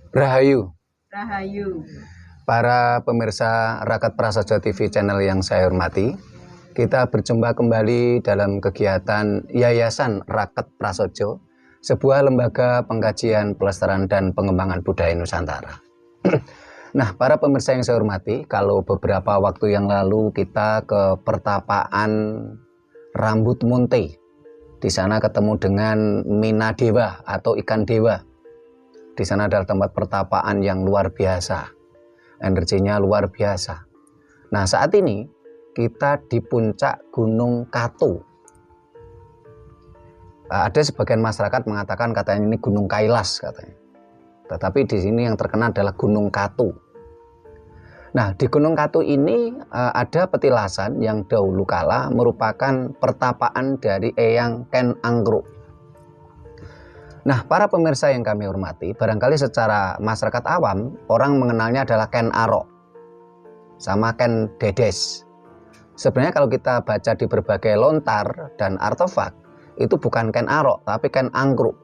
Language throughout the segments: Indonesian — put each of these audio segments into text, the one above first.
Rahayu, Rahayu. para pemirsa Rakat Prasaja TV channel yang saya hormati. Kita berjumpa kembali dalam kegiatan Yayasan Rakat Prasaja, sebuah lembaga pengkajian, pelestarian, dan pengembangan budaya Nusantara. Nah, para pemirsa yang saya hormati, kalau beberapa waktu yang lalu kita ke pertapaan Rambut Munte, di sana ketemu dengan Mina Dewa atau ikan dewa. Di sana adalah tempat pertapaan yang luar biasa, energinya luar biasa. Nah, saat ini kita di puncak Gunung Katu. Ada sebagian masyarakat mengatakan katanya ini Gunung Kailas katanya. Tetapi di sini yang terkenal adalah Gunung Katu. Nah, di Gunung Katu ini ada petilasan yang dahulu kala merupakan pertapaan dari Eyang Ken Anggruk. Nah, para pemirsa yang kami hormati, barangkali secara masyarakat awam, orang mengenalnya adalah Ken Arok sama Ken Dedes. Sebenarnya kalau kita baca di berbagai lontar dan artefak, itu bukan Ken Arok, tapi Ken Anggruk.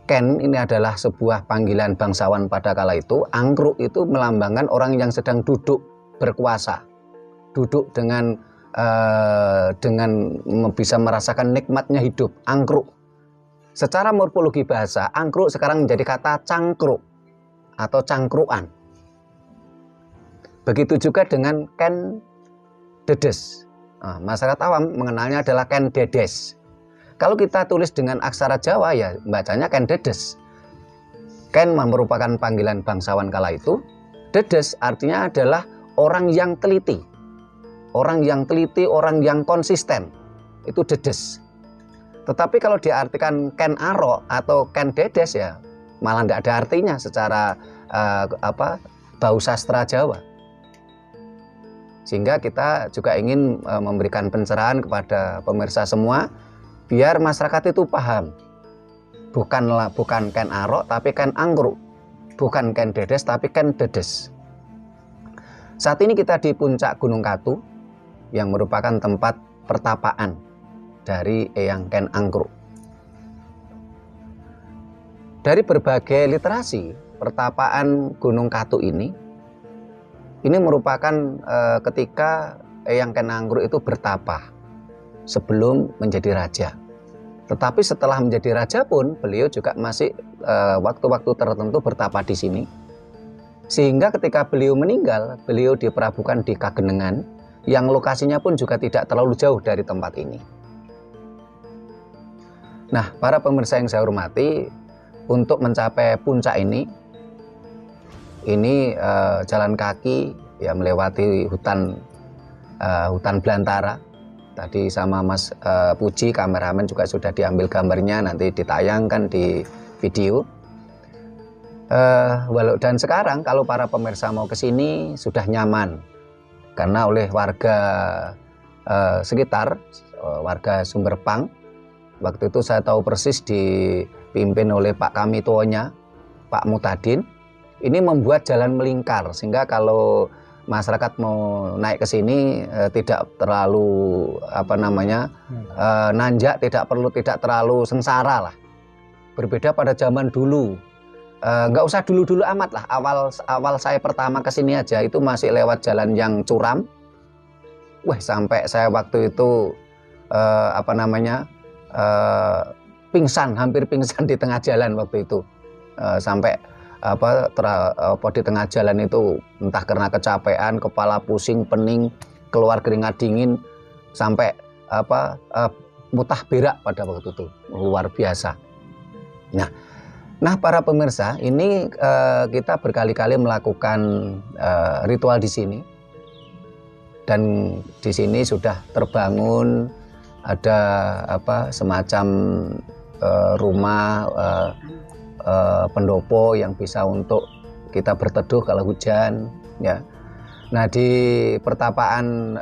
Ken ini adalah sebuah panggilan bangsawan pada kala itu. Anggruk itu melambangkan orang yang sedang duduk berkuasa, duduk dengan bisa merasakan nikmatnya hidup. Anggruk. Secara morfologi bahasa, angkruk sekarang menjadi kata cangkruk atau cangkruan. Begitu juga dengan Ken Dedes. Nah, masyarakat awam mengenalnya adalah Ken Dedes. Kalau kita tulis dengan aksara Jawa ya bacanya Ken Dedes. Ken merupakan panggilan bangsawan kala itu. Dedes artinya adalah orang yang teliti. Orang yang teliti, orang yang konsisten. Itu Dedes. Tetapi kalau diartikan Ken Arok atau Ken Dedes ya malah tidak ada artinya secara bau sastra Jawa. Sehingga kita juga ingin memberikan pencerahan kepada pemirsa semua biar masyarakat itu paham. Bukan Ken Arok tapi Ken Anggruk. Bukan Ken Dedes tapi Ken Dedes. Saat ini kita di puncak Gunung Katu yang merupakan tempat pertapaan dari Eyang Ken Anggruk. Dari berbagai literasi, pertapaan Gunung Katu ini merupakan ketika Eyang Ken Anggruk itu bertapa sebelum menjadi raja. Tetapi setelah menjadi raja pun beliau juga masih waktu-waktu tertentu bertapa di sini. Sehingga ketika beliau meninggal, beliau diperabukkan di Kagenengan yang lokasinya pun juga tidak terlalu jauh dari tempat ini. Nah, para pemirsa yang saya hormati, untuk mencapai puncak ini, ini jalan kaki ya melewati hutan belantara. Tadi sama Mas Puji kameramen juga sudah diambil gambarnya, nanti ditayangkan di video. Dan sekarang kalau para pemirsa mau ke sini sudah nyaman karena oleh warga sekitar, warga Sumberpang. Waktu itu saya tahu persis dipimpin oleh Pak Kamitonya, Pak Mutadin. Ini membuat jalan melingkar sehingga kalau masyarakat mau naik ke sini tidak terlalu nanjak, tidak terlalu sengsara lah. Berbeda pada zaman dulu, nggak usah dulu amat lah. Awal saya pertama ke sini aja itu masih lewat jalan yang curam. Wah, sampai saya waktu itu hampir pingsan di tengah jalan waktu itu. Sampai di tengah jalan itu entah karena kecapean, kepala pusing, pening, keluar keringat dingin, sampai mutah berak pada waktu itu, luar biasa. Nah para pemirsa, ini kita berkali-kali melakukan ritual di sini, dan di sini sudah terbangun ada semacam rumah pendopo yang bisa untuk kita berteduh kalau hujan ya. Nah di pertapaan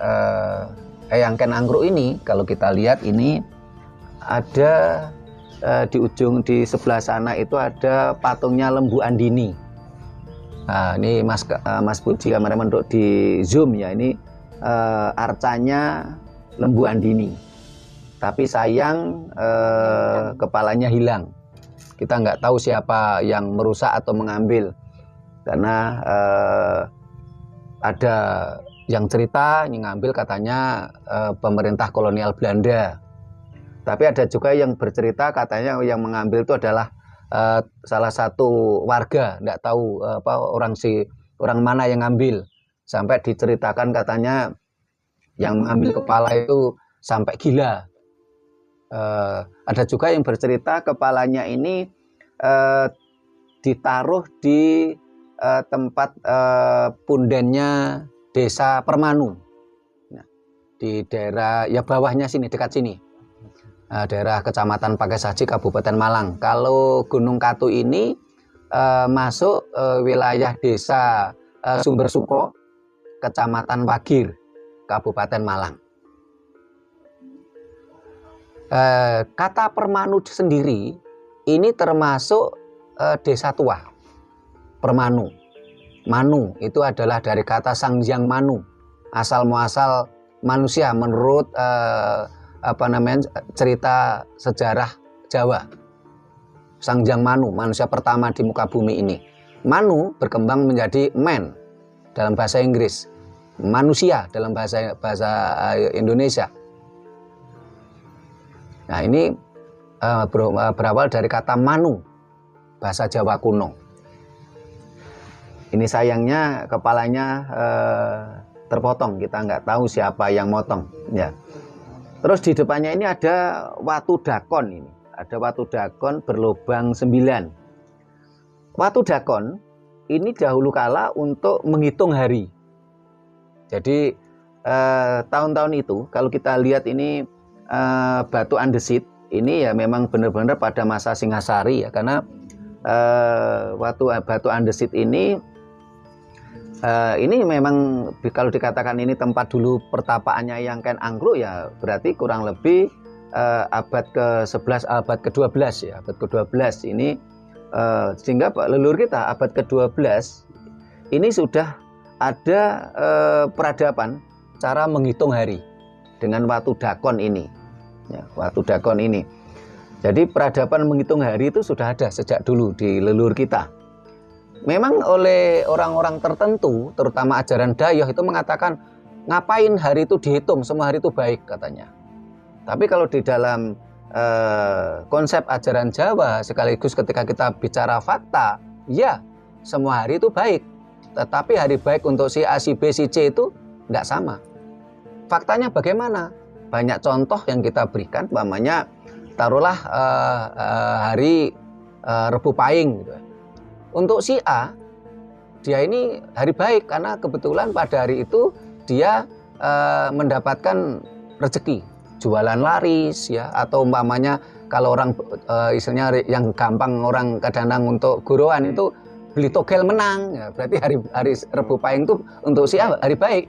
Eyang Ken Anggruk ini kalau kita lihat ini ada di ujung di sebelah sana itu ada patungnya Lembu Andini. Nah ini Mas Puji kameramen untuk di zoom ya, ini arcanya Lembu Andini. Tapi sayang kepalanya hilang. Kita nggak tahu siapa yang merusak atau mengambil, karena ada yang cerita yang ngambil katanya pemerintah kolonial Belanda. Tapi ada juga yang bercerita katanya yang mengambil itu adalah salah satu warga, nggak tahu orang mana yang ngambil. Sampai diceritakan katanya yang mengambil kepala itu sampai gila. Ada juga yang bercerita kepalanya ini ditaruh di tempat pundennya desa Permanu, di daerah ya bawahnya sini, dekat sini, daerah Kecamatan Pakesaji, Kabupaten Malang. Kalau Gunung Katu ini masuk wilayah desa Sumbersuko, Kecamatan Wagir, Kabupaten Malang. Kata Permanu sendiri ini termasuk desa tua. Permanu, Manu itu adalah dari kata Sang Hyang Manu, asal muasal manusia menurut cerita sejarah Jawa. Sang Hyang Manu, manusia pertama di muka bumi ini. Manu berkembang menjadi man dalam bahasa Inggris, manusia dalam bahasa Indonesia. Nah ini berawal dari kata Manu, bahasa Jawa kuno. Ini sayangnya kepalanya terpotong, kita nggak tahu siapa yang motong ya. Terus di depannya ini ada watu dakon, ini ada watu dakon berlubang 9. Watu dakon ini dahulu kala untuk menghitung hari. Jadi tahun-tahun itu kalau kita lihat ini batu andesit ini ya memang benar-benar pada masa Singasari ya, karena batu andesit ini memang kalau dikatakan ini tempat dulu pertapaannya Eyang Ken Anggruk ya berarti kurang lebih abad ke-11, abad ke-12 ya, abad ke-12 ini, sehingga leluhur kita abad ke-12 ini sudah ada peradaban cara menghitung hari dengan watu dakon ini ya, watu dakon ini. Jadi peradaban menghitung hari itu sudah ada sejak dulu di leluhur kita. Memang oleh orang-orang tertentu, terutama ajaran Dayoh itu mengatakan ngapain hari itu dihitung, semua hari itu baik katanya. Tapi kalau di dalam konsep ajaran Jawa sekaligus ketika kita bicara fakta, ya semua hari itu baik. Tetapi hari baik untuk si A, si B, si C itu tidak sama. Faktanya bagaimana? Banyak contoh yang kita berikan, umpamanya taruhlah hari Rebu Pahing gitu. Untuk si A dia ini hari baik karena kebetulan pada hari itu dia mendapatkan rezeki, jualan laris ya, atau umpamanya kalau orang istilahnya yang gampang orang kadang-kadang untuk goroan itu beli togel menang ya, berarti hari Rebo Pahing itu untuk si A hari baik.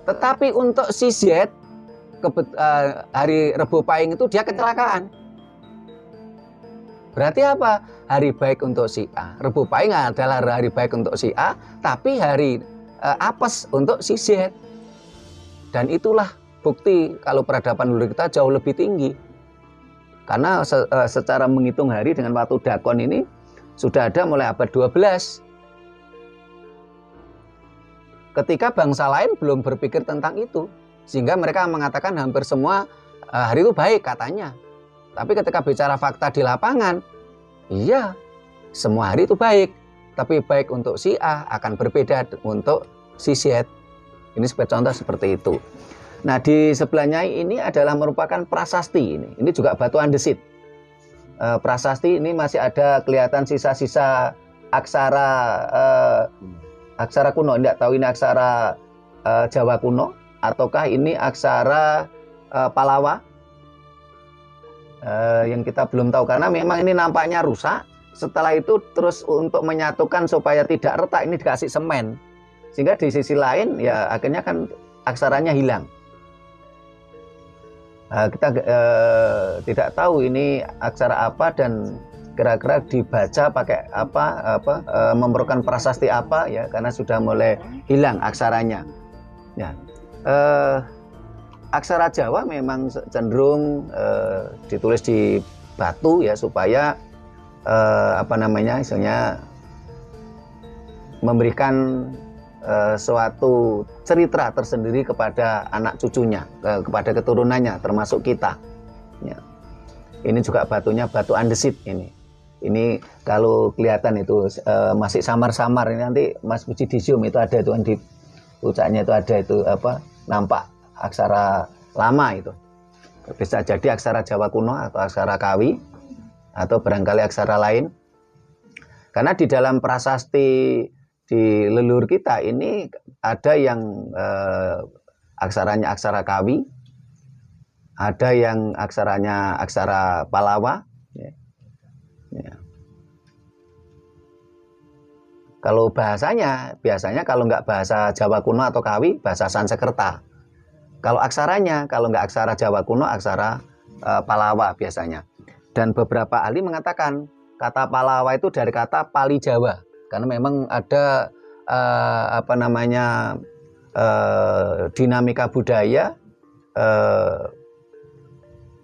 Tetapi untuk si Z hari Rebo Pahing itu dia kecelakaan. Berarti apa? Hari baik untuk si A. Rebo Pahing adalah hari baik untuk si A, tapi hari apes untuk si Z. Dan itulah bukti kalau peradaban leluhur kita jauh lebih tinggi. Karena secara menghitung hari dengan waktu dakon ini sudah ada mulai abad 12. Ketika bangsa lain belum berpikir tentang itu, sehingga mereka mengatakan hampir semua hari itu baik katanya. Tapi ketika bicara fakta di lapangan, iya, semua hari itu baik. Tapi baik untuk si A akan berbeda untuk si Z. Ini sebagai contoh seperti itu. Nah, di sebelahnya ini adalah merupakan prasasti ini. Ini juga batu andesit. Prasasti ini masih ada kelihatan sisa-sisa aksara aksara kuno. Tidak tahu ini aksara Jawa kuno ataukah ini aksara Palawa. Yang kita belum tahu karena memang ini nampaknya rusak. Setelah itu terus untuk menyatukan supaya tidak retak ini dikasih semen, sehingga di sisi lain ya akhirnya kan aksaranya hilang. Kita tidak tahu ini aksara apa dan kira-kira dibaca pakai apa memerlukan prasasti apa ya, karena sudah mulai hilang aksaranya ya. Aksara Jawa memang cenderung ditulis di batu ya, supaya misalnya memberikan suatu cerita tersendiri kepada anak cucunya, kepada keturunannya, termasuk kita. Ya. Ini juga batunya batu andesit ini. Ini kalau kelihatan itu masih samar-samar, ini nanti Mas Puji di zoom itu ada itu di puncaknya itu ada itu nampak aksara lama itu. Bisa jadi aksara Jawa kuno atau aksara Kawi atau barangkali aksara lain. Karena di dalam prasasti di leluhur kita ini ada yang aksaranya aksara Kawi, ada yang aksaranya aksara Palawa. Ya. Ya. Kalau bahasanya, biasanya kalau nggak bahasa Jawa kuno atau Kawi, bahasa Sanskerta. Kalau aksaranya, kalau nggak aksara Jawa kuno, aksara Palawa biasanya. Dan beberapa ahli mengatakan kata Palawa itu dari kata Pali Jawa, karena memang ada dinamika budaya,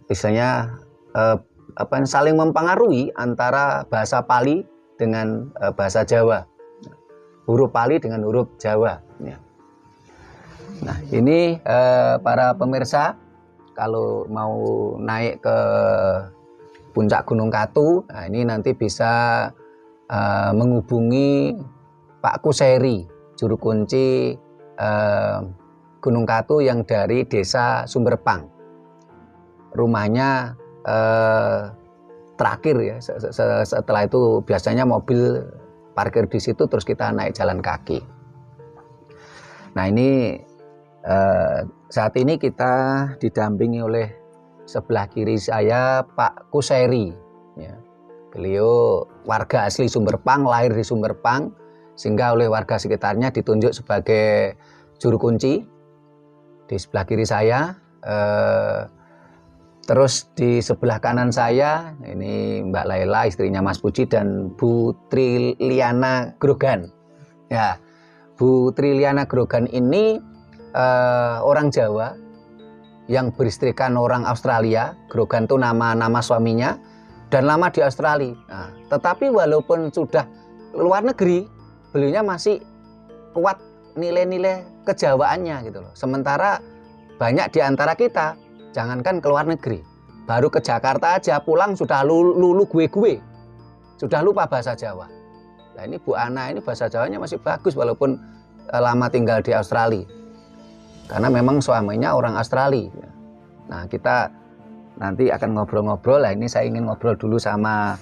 misalnya saling mempengaruhi antara bahasa Pali dengan bahasa Jawa, huruf Pali dengan huruf Jawa. Ya. Nah, ini para pemirsa, kalau mau naik ke puncak Gunung Katu, nah ini nanti bisa menghubungi Pak Kuseri, juru kunci Gunung Katu yang dari desa Sumberpang. Rumahnya terakhir ya, setelah itu biasanya mobil parkir di situ, terus kita naik jalan kaki. Nah, ini saat ini kita didampingi oleh sebelah kiri saya Pak Kuseri ya. Beliau warga asli Sumberpang, lahir di Sumberpang, sehingga oleh warga sekitarnya ditunjuk sebagai juru kunci. Di sebelah kiri saya, terus di sebelah kanan saya ini Mbak Laila, istrinya Mas Puji, dan Bu Triliana Grogan. Ya, Bu Triliana Grogan ini orang Jawa yang beristrikan orang Australia. Grogan itu nama suaminya dan lama di Australia. Nah, tetapi walaupun sudah luar negeri, beliaunya masih kuat nilai-nilai kejawaannya gitu loh. Sementara banyak di antara kita, jangankan ke luar negeri, baru ke Jakarta aja pulang sudah lulu gue, sudah lupa bahasa Jawa. Nah, ini Bu Ana ini bahasa Jawanya masih bagus walaupun lama tinggal di Australia. Karena memang suaminya orang Australia. Nah, kita nanti akan ngobrol-ngobrol. Nah, ini saya ingin ngobrol dulu sama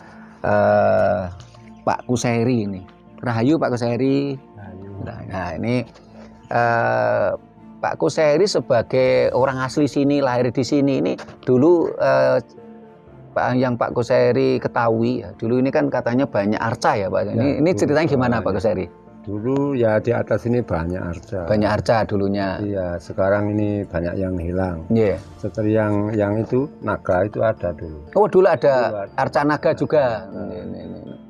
Pak Kuseri ini. Rahayu Pak Kuseri. Nah ini Pak Kuseri sebagai orang asli sini, lahir di sini, ini dulu yang Pak Kuseri ketahui ya, dulu ini kan katanya banyak arca ya Pak. Ini ceritanya gimana Pak Kuseri? Dulu ya di atas ini banyak arca. Banyak arca dulunya. Iya, sekarang ini banyak yang hilang. Iya. Seperti yang itu naga itu ada dulu. Oh dulu ada arca naga juga.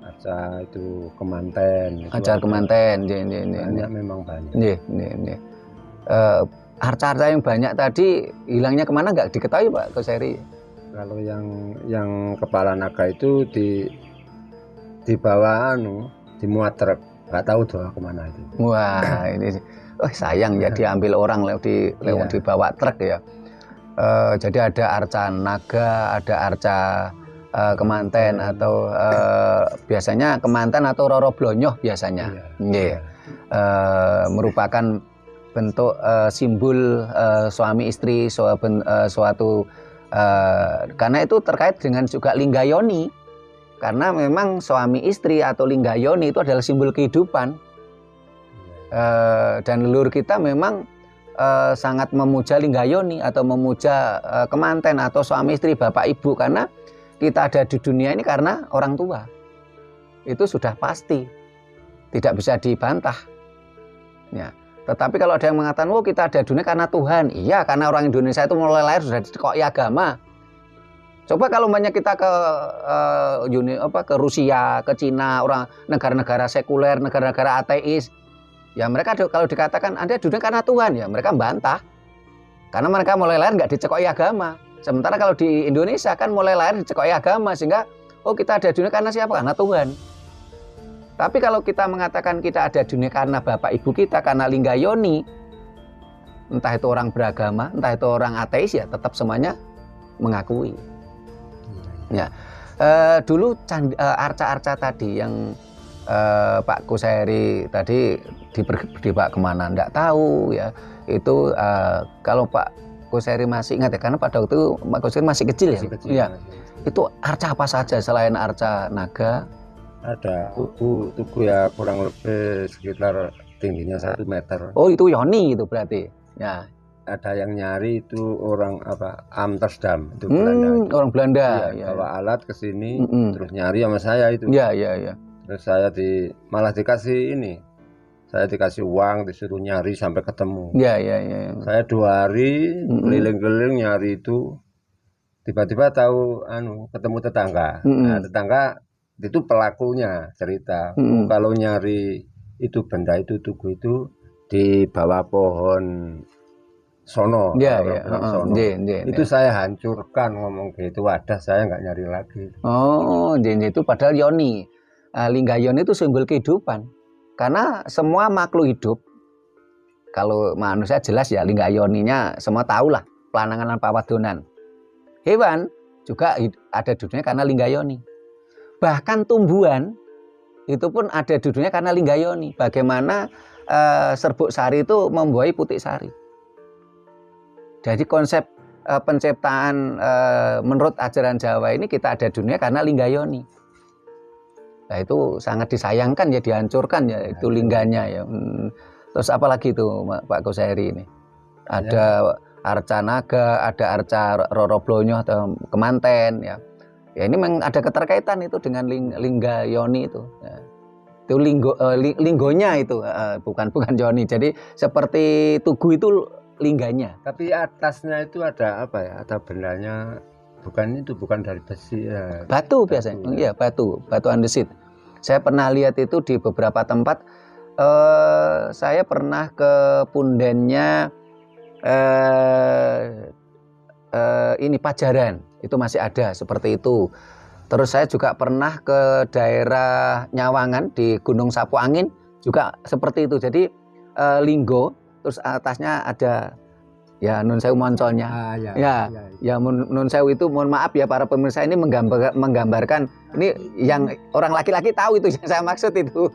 Arca itu kemanten. Arca kemanten. Banyak memang banyak. Arca-arca yang banyak tadi hilangnya kemana nggak diketahui Pak Kuseri? Kalau yang kepala naga itu dibawa dimuat truk, nggak tahu tuh kemana itu. Wah ini sayang ya diambil orang dibawa truk ya. Jadi ada arca naga, ada arca kemanten atau biasanya kemanten atau roro blonyoh biasanya. Merupakan bentuk simbol suami istri suatu karena itu terkait dengan juga linggayoni, karena memang suami istri atau linggayoni itu adalah simbol kehidupan. Dan leluhur kita memang sangat memuja linggayoni atau memuja kemanten atau suami istri bapak ibu, karena kita ada di dunia ini karena orang tua. Itu sudah pasti, tidak bisa dibantah ya. Tetapi kalau ada yang mengatakan, oh kita ada dunia karena Tuhan. Iya, karena orang Indonesia itu mulai lahir sudah dikoki agama. Coba kalau banyak kita ke Rusia, ke Cina, orang negara-negara sekuler, negara-negara ateis, ya mereka kalau dikatakan Anda dunia karena Tuhan, ya mereka bantah. Karena mereka mulai lahir nggak dicekoki agama. Sementara kalau di Indonesia kan mulai lahir dicekoki agama, sehingga oh kita ada dunia karena siapa? Karena Tuhan. Tapi kalau kita mengatakan kita ada dunia karena bapak ibu kita, karena linggayoni, entah itu orang beragama, entah itu orang ateis, ya tetap semuanya mengakui. Ya, dulu arca-arca tadi yang Pak Kuseri tadi dibawa kemana enggak tahu ya. Itu kalau Pak Kuseri masih ingat ya, karena pada waktu itu Pak Kuseri masih kecil ya. Iya. Itu arca apa saja selain arca naga? Ada tugu ya, kurang lebih sekitar tingginya 1 meter. Oh itu yoni itu berarti ya. Ada yang nyari itu orang Amsterdam itu Belanda. Orang Belanda ya, bawa alat ke sini terus nyari sama saya itu. Iya. Terus saya malah dikasih ini. Saya dikasih uang, disuruh nyari sampai ketemu. Iya. Saya 2 hari keliling-keliling nyari itu. Tiba-tiba tahu ketemu tetangga. Nah, tetangga itu pelakunya cerita. Kalau nyari itu benda itu tugu itu di bawah pohon sono. Sono. Itu saya hancurkan, ngomong gitu. Wadah, saya nggak nyari lagi. Oh, itu padahal yoni. Linggayoni itu simbol kehidupan. Karena semua makhluk hidup, kalau manusia jelas ya linggayoninya semua tahulah, pelanangan dan pawadonan. Hewan juga ada di dunia karena linggayoni. Bahkan tumbuhan itu pun ada di dunia karena linggayoni. Bagaimana serbuk sari itu membuahi putik sari. Jadi konsep penciptaan menurut ajaran Jawa ini kita ada di dunia karena linggayoni. Nah itu sangat disayangkan ya, dihancurkan ya itu lingganya ya. Terus apalagi itu Pak Kuseri ini? Ada arca naga, ada arca roro blonyoh atau kemanten ya. Ya ini memang ada keterkaitan itu dengan linggayoni itu. Ya. Itu linggonya itu bukan yoni. Jadi seperti tugu itu lingganya. Tapi atasnya itu ada apa ya? Ada bendanya. Bukan dari besi ya. Batu biasanya. Iya, batu andesit. Saya pernah lihat itu di beberapa tempat. Saya pernah ke pundennya ini Pajaran. Itu masih ada seperti itu. Terus saya juga pernah ke daerah Nyawangan di Gunung Sapu Angin juga seperti itu. Jadi linggo, terus atasnya ada ya nun sewu moncolnya. Nun sewu itu mohon maaf ya para pemirsa, ini menggambarkan ini yang orang laki-laki tahu itu yang saya maksud itu.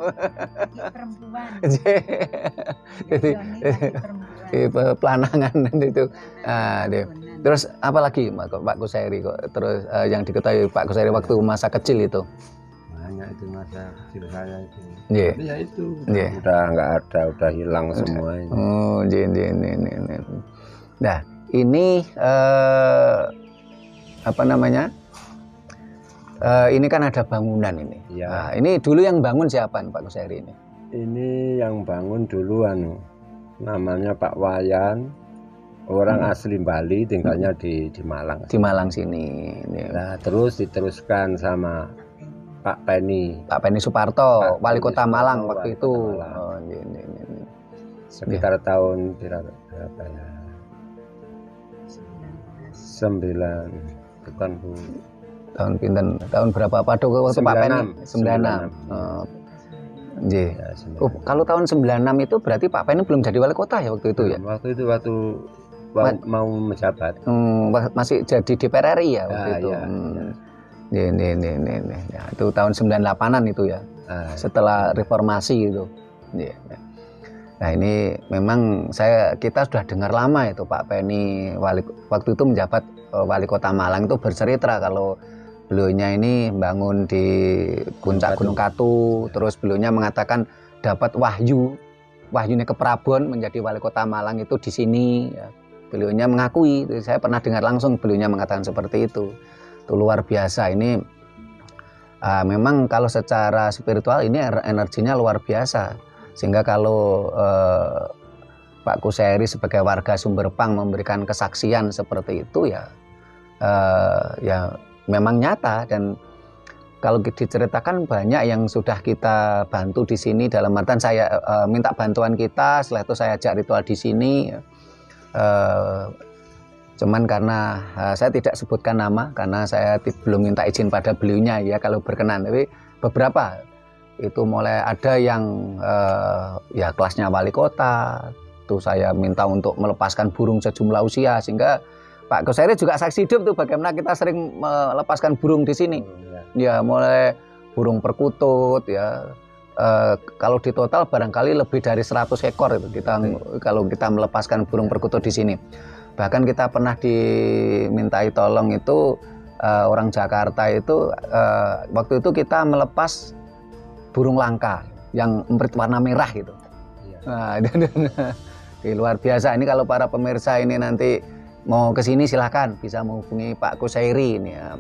Perempuan. Jadi pelanangan itu. Terus apa lagi Pak Kuseri kok terus yang diketahui Pak Kuseri waktu masa kecil itu? banyak itu masa kecil saya itu. Nggih. Tapi ya itu Nggih. udah nggak ada, udah hilang semua ini. Oh, nggih. Nah, ini apa namanya? Ini kan ada bangunan ini. Iya. Nah, ini dulu yang bangun siapa Pak Kuseri ini? Ini yang bangun dulu namanya Pak Wayan, orang asli Bali, tinggalnya di Malang. Di Malang sini. Nah, terus diteruskan sama Pak Penny. Pak Penny Suparto, Pak Wali Penny Kota Suparto, Malang Wali waktu Kota itu. Malang. Oh, ini. Sekitar tahun berapa ya? 9, bukan Bu. Tahun pinten? Tahun berapa Pak waktu Pak Penny? 96. 96. Oh. Nggih. Ya, Oh, kalau tahun 96 itu berarti Pak Penny belum jadi wali kota ya waktu itu ya? Waktu mau menjabat. Masih jadi DPR RI ya waktu itu. Iya. Nih. Ya, itu tahun 98-an itu ya. Setelah reformasi itu. Nah, ini memang kita sudah dengar lama itu Pak Penny waktu itu menjabat wali kota Malang itu bercerita kalau beliaunya ini bangun di puncak Gunung Katu, terus beliaunya mengatakan dapat wahyunya ke Prabon menjadi wali kota Malang itu di sini. Ya. Beliaunya mengakui, saya pernah dengar langsung beliaunya mengatakan seperti itu. Itu luar biasa. Ini memang kalau secara spiritual ini energinya luar biasa. Sehingga kalau Pak Kuseri sebagai warga Sumberpang memberikan kesaksian seperti itu ya memang nyata. Dan kalau diceritakan banyak yang sudah kita bantu di sini, dalam artian saya minta bantuan kita, setelah itu saya ajak ritual di sini. Cuman karena saya tidak sebutkan nama karena saya belum minta izin pada beliaunya ya kalau berkenan. Tapi beberapa itu mulai ada yang ya kelasnya wali kota, tuh saya minta untuk melepaskan burung sejumlah usia sehingga Pak Kuseri juga saksi hidup tuh bagaimana kita sering melepaskan burung di sini. Ya mulai burung perkutut ya. Kalau di total barangkali lebih dari 100 ekor itu kita kalau kita melepaskan burung perkutut di sini. Bahkan kita pernah dimintai tolong itu orang Jakarta itu waktu itu kita melepas burung langka yang emprit warna merah gitu. Nah, luar biasa. Ini kalau para pemirsa ini nanti mau ke sini silahkan bisa menghubungi Pak Kuseri ini ya.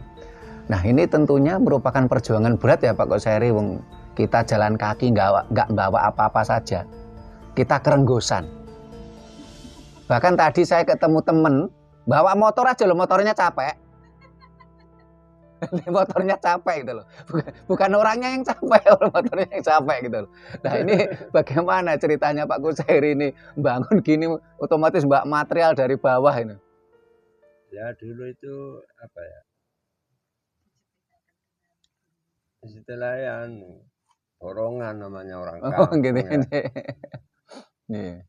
Nah, ini tentunya merupakan perjuangan berat ya Pak Kuseri. Kita jalan kaki nggak bawa apa-apa saja. Kita kerenggosan. Bahkan tadi saya ketemu temen bawa motor aja loh, motornya capek. Motornya capek gitu loh. Bukan orangnya yang capek, motornya yang capek gitu loh. Nah, ini bagaimana ceritanya Pak Kuseri ini bangun gini otomatis mbak material dari bawah ini. Ya dulu itu apa ya? Istilahnya dorongan namanya orang kampung. Gini. Ya.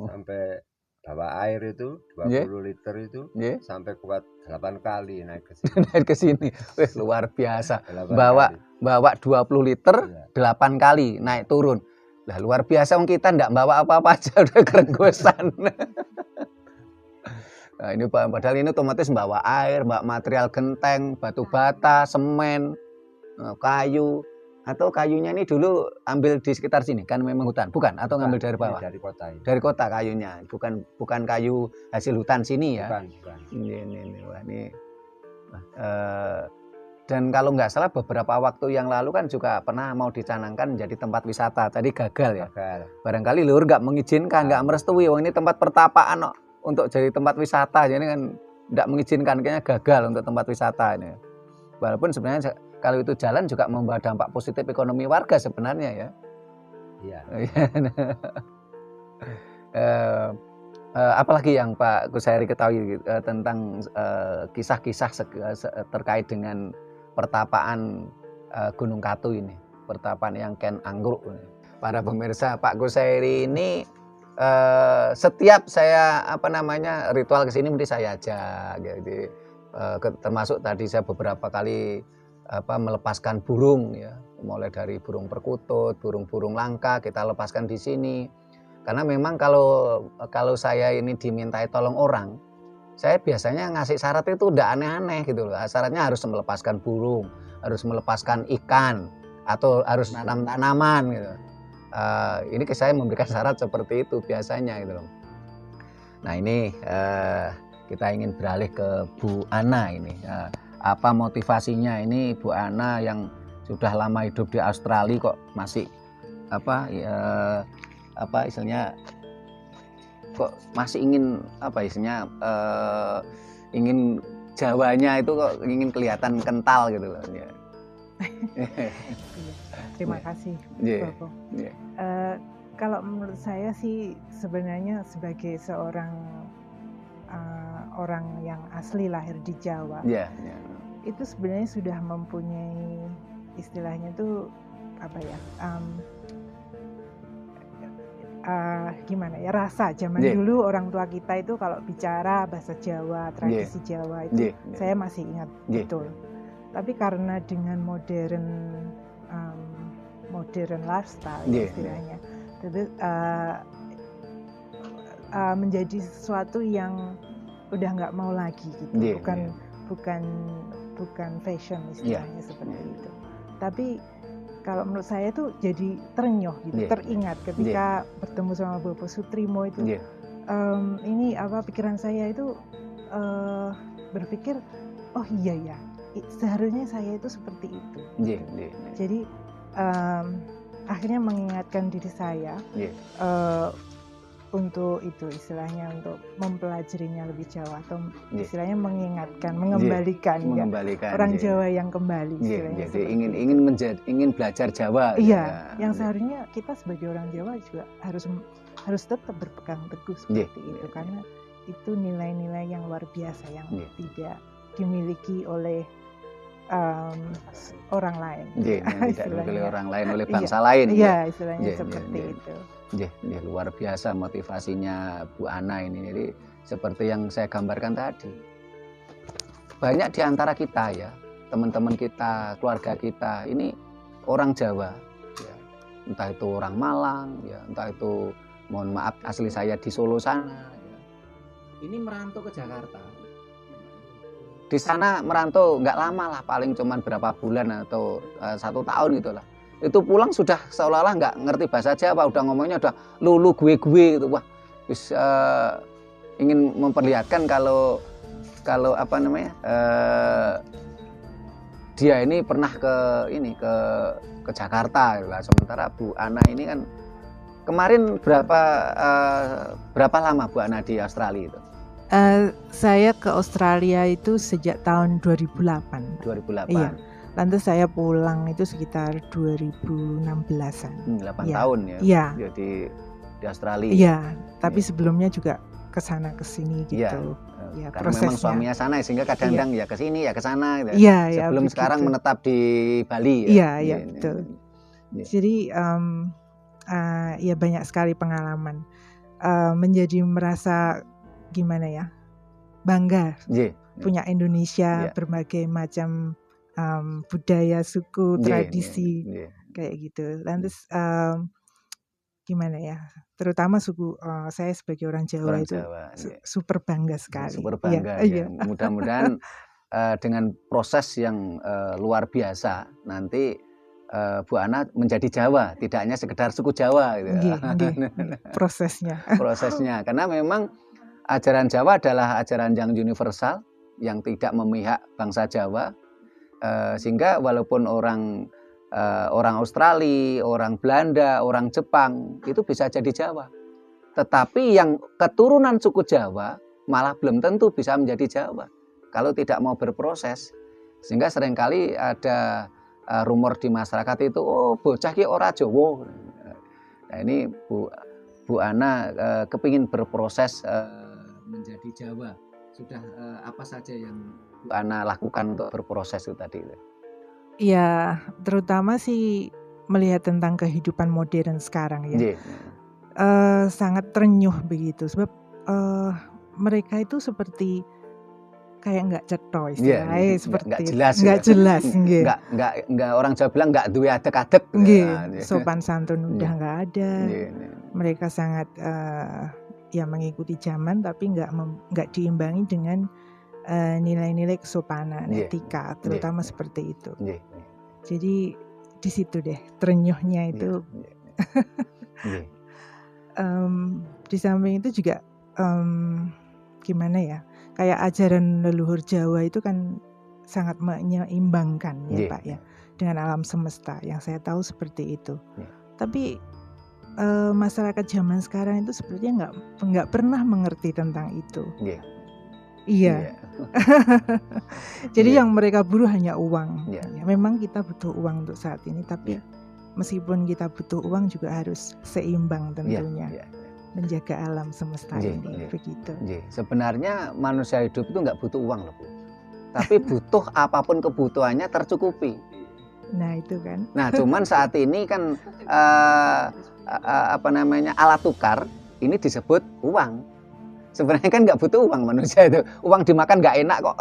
Sampai bawa air itu 20 liter itu sampai kuat 8 kali naik ke sini. Naik ke sini. Wih, luar biasa. Bawa 20 liter 8 kali naik turun. Lah luar biasa kita enggak bawa apa-apa aja udah kerenggosan. Nah, ini padahal ini otomatis bawa air, bawa material genteng, batu bata, semen, kayu. Atau kayunya ini dulu ambil di sekitar sini kan memang hutan, bukan? Atau ngambil dari bawah? Dari kota ini. Dari kota kayunya, bukan kayu hasil hutan sini ya? Bukan. Ini. Dan kalau nggak salah beberapa waktu yang lalu kan juga pernah mau dicanangkan menjadi tempat wisata, tadi gagal ya? Gagal. Barangkali luhur nggak mengizinkan, nggak merestui, ini tempat pertapaan untuk jadi tempat wisata, jadi kan nggak mengizinkan, kayaknya gagal untuk tempat wisata ini. Walaupun sebenarnya kalau itu jalan juga membawa dampak positif ekonomi warga sebenarnya ya. Iya. Apalagi yang Pak Kuseri ketahui tentang kisah-kisah terkait dengan pertapaan Gunung Katu ini, pertapaan yang Ken Anggruk. Para pemirsa, Pak Kuseri ini setiap saya ritual kesini mesti saya ajak, gitu. Termasuk tadi saya beberapa kali melepaskan burung ya, mulai dari burung perkutut, burung-burung langka kita lepaskan di sini. Karena memang kalau saya ini dimintai tolong orang, saya biasanya ngasih syarat itu udah aneh-aneh gitu loh. Syaratnya harus melepaskan burung, harus melepaskan ikan, atau harus nanam tanaman gitu. Ini saya memberikan syarat seperti itu biasanya gitu loh. Nah ini kita ingin beralih ke Bu Ana ini. Apa motivasinya ini Bu Ana yang sudah lama hidup di Australia kok masih istilahnya kok masih ingin ingin Jawanya itu kok ingin kelihatan kental gitu loh ya. Terima kasih, Bobo. Kalau menurut saya sih sebenarnya sebagai seorang orang yang asli lahir di Jawa, itu sebenarnya sudah mempunyai istilahnya itu gimana ya, rasa zaman dulu orang tua kita itu kalau bicara bahasa Jawa, tradisi Jawa itu saya masih ingat betul. Tapi karena dengan modern lifestyle istilahnya, menjadi sesuatu yang udah nggak mau lagi gitu, bukan fashion istilahnya seperti itu. Tapi kalau menurut saya itu jadi terenyuh gitu, teringat ketika bertemu sama Bapak Sutrimo itu. Ini pikiran saya itu berpikir, oh iya ya, seharusnya saya itu seperti itu. Jadi akhirnya mengingatkan diri saya untuk itu istilahnya, untuk mempelajarinya lebih jauh, atau istilahnya mengingatkan, mengembalikan orang Jawa yang kembali istilahnya. Jadi ingin belajar Jawa. Iya, yang seharusnya kita sebagai orang Jawa juga harus tetap berpegang teguh seperti itu, karena itu nilai-nilai yang luar biasa yang tidak dimiliki oleh orang lain. Tidak dimiliki orang lain, oleh bangsa lain. Iya, istilahnya seperti itu. Luar biasa motivasinya Bu Ana ini. Jadi seperti yang saya gambarkan tadi, banyak di antara kita ya, teman-teman kita, keluarga kita ini orang Jawa, ya. Entah itu orang Malang, ya, entah itu mohon maaf asli saya di Solo sana, ya. Ini merantau ke Jakarta. Di sana merantau nggak lama lah, paling cuman berapa bulan atau 1 tahun gitulah. Itu pulang sudah seolah-olah nggak ngerti bahasa Jawa, udah ngomongnya udah lu gue gitu. Wah, ingin memperlihatkan kalau dia ini pernah ke Jakarta gitu lah. Sementara Bu Ana ini kan kemarin berapa lama Bu Ana di Australia itu? Saya ke Australia itu sejak tahun 2008. 2008. Iya. Lantas saya pulang itu sekitar 2016-an. 8 tahun ya. Iya. Di Australia. Iya, tapi sebelumnya juga ke sana ke sini gitu. Ya, karena prosesnya. Memang suaminya sana sehingga kadang-kadang ya ke sini ya ke sana gitu. Iya, sebelum sekarang menetap di Bali ya. Iya, betul. Jadi ya banyak sekali pengalaman. Menjadi merasa gimana ya? Bangga. Punya Indonesia, berbagai macam budaya, suku, tradisi, kayak gitu. Lantas gimana ya? Terutama suku saya sebagai orang Jawa super bangga sekali. Super bangga. Ya. Mudah-mudahan dengan proses yang luar biasa nanti Bu Ana menjadi Jawa, tidak hanya sekedar suku Jawa. Gitu. Prosesnya. Karena memang ajaran Jawa adalah ajaran yang universal, yang tidak memihak bangsa Jawa. Sehingga walaupun orang Australia, orang Belanda, orang Jepang itu bisa jadi Jawa, tetapi yang keturunan suku Jawa malah belum tentu bisa menjadi Jawa kalau tidak mau berproses. Sehingga seringkali ada rumor di masyarakat itu, oh bocah ki ora Jawa. Nah ini Bu Ana kepingin berproses menjadi Jawa. Sudah apa saja yang Bu Ana lakukan untuk berproses itu tadi? Ya, terutama sih melihat tentang kehidupan modern sekarang ya. Sangat terenyuh begitu, sebab mereka itu seperti kayak nggak cetha istilahnya, seperti nggak jelas, nggak orang Jawa bilang nggak duwe adek-adek, sopan santun udah nggak ada. Mereka sangat ya mengikuti zaman, tapi nggak diimbangi dengan nilai-nilai kesopanan, etika, terutama seperti itu. Jadi di situ deh terenyuhnya itu. Di samping itu juga gimana ya, kayak ajaran leluhur Jawa itu kan sangat menyeimbangkan ya Pak ya, dengan alam semesta, yang saya tahu seperti itu. Tapi masyarakat zaman sekarang itu sepertinya nggak pernah mengerti tentang itu. Iya. Jadi yang mereka butuh hanya uang. Ya, memang kita butuh uang untuk saat ini, tapi meskipun kita butuh uang juga harus seimbang tentunya. Menjaga alam semesta ini begitu. Sebenarnya manusia hidup itu nggak butuh uang loh Bu. Tapi butuh apapun kebutuhannya tercukupi. Nah itu kan. Nah cuman saat ini kan alat tukar ini disebut uang. Sebenarnya kan nggak butuh uang manusia itu. Uang dimakan nggak enak kok.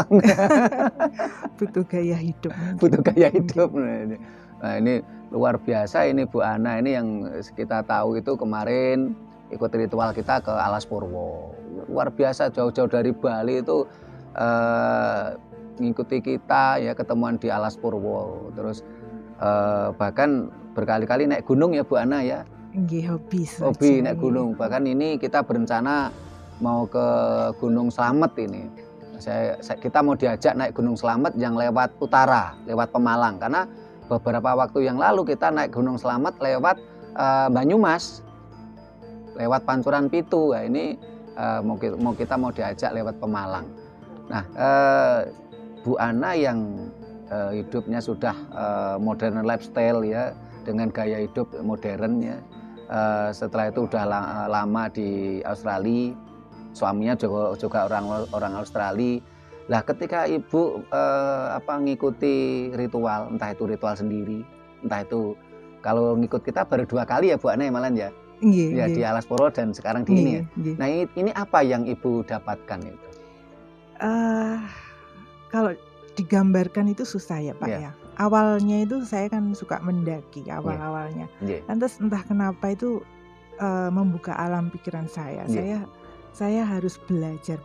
Butuh gaya hidup. Butuh gaya hidup. Nah ini luar biasa ini Bu Ana, ini yang kita tahu itu kemarin ikut ritual kita ke Alas Purwo. Luar biasa, jauh-jauh dari Bali itu ngikuti kita ya, ketemuan di Alas Purwo. Terus bahkan berkali-kali naik gunung ya Bu Ana ya. Hobi naik gunung. Bahkan ini kita berencana mau ke Gunung Slamet ini. Kita mau diajak naik Gunung Slamet yang lewat utara, lewat Pemalang. Karena beberapa waktu yang lalu kita naik Gunung Slamet lewat Banyumas, lewat Pancuran Pitu. Nah, ini kita mau diajak lewat Pemalang. Nah, Bu Ana yang hidupnya sudah modern lifestyle ya, dengan gaya hidup modern ya. Setelah itu udah lama di Australia. Suaminya juga orang Australia. Lah ketika ibu ngikuti ritual, entah itu ritual sendiri, entah itu kalau ngikut kita baru 2 kali ya Bu Ana malah ya. Ya di Alas Purwo dan sekarang di ini ya. Nah ini apa yang ibu dapatkan itu? Kalau digambarkan itu susah ya Pak ya. Awalnya itu saya kan suka mendaki awalnya. Lantas entah kenapa itu membuka alam pikiran saya. Saya harus belajar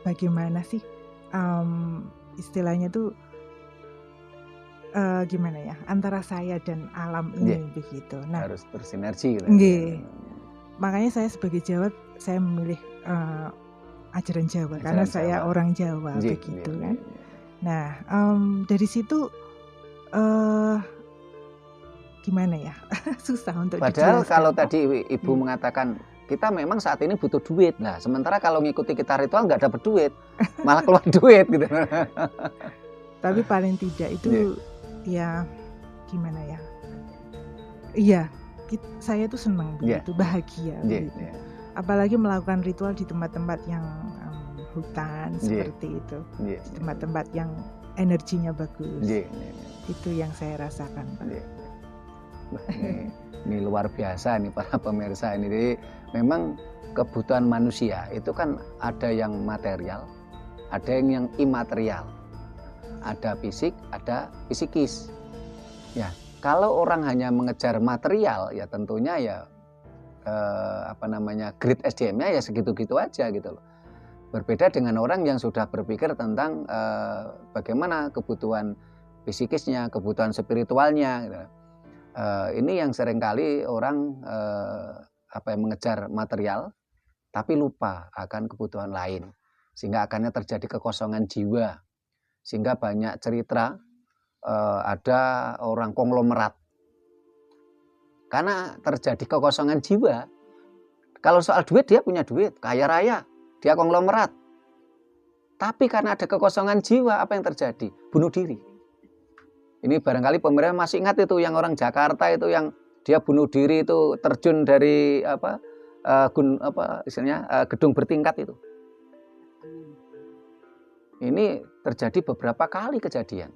bagaimana sih istilahnya tuh gimana ya, antara saya dan alam ini begitu. Nah, harus bersinergi. Makanya saya sebagai Jawa saya memilih ajaran Jawa karena saya orang Jawa begitu kan. Nah dari situ gimana ya, susah untuk padahal dijelaskan. Kalau tadi ibu mengatakan kita memang saat ini butuh duit. Nah, sementara kalau ngikuti kita ritual nggak dapat duit, malah keluar duit gitu. Tapi paling tidak itu ya gimana ya? Iya, saya tuh senang begitu, bahagia begitu. Apalagi melakukan ritual di tempat-tempat yang hutan seperti itu, di tempat-tempat yang energinya bagus. Itu yang saya rasakan, Pak. Ini luar biasa nih para pemirsa ini. Jadi memang kebutuhan manusia itu kan ada yang material, ada yang imaterial, ada fisik, ada psikis. Ya, kalau orang hanya mengejar material, ya tentunya ya grade SDM-nya ya segitu-gitu aja gitu loh. Berbeda dengan orang yang sudah berpikir tentang bagaimana kebutuhan psikisnya, kebutuhan spiritualnya. Gitu. Ini yang seringkali orang mengejar material tapi lupa akan kebutuhan lain, sehingga akhirnya terjadi kekosongan jiwa, sehingga banyak cerita ada orang konglomerat karena terjadi kekosongan jiwa. Kalau soal duit dia punya duit, kaya raya, dia konglomerat, tapi karena ada kekosongan jiwa apa yang terjadi? Bunuh diri. Ini barangkali pemerintah masih ingat itu yang orang Jakarta itu yang dia bunuh diri itu terjun dari gedung bertingkat itu. Ini terjadi beberapa kali kejadian.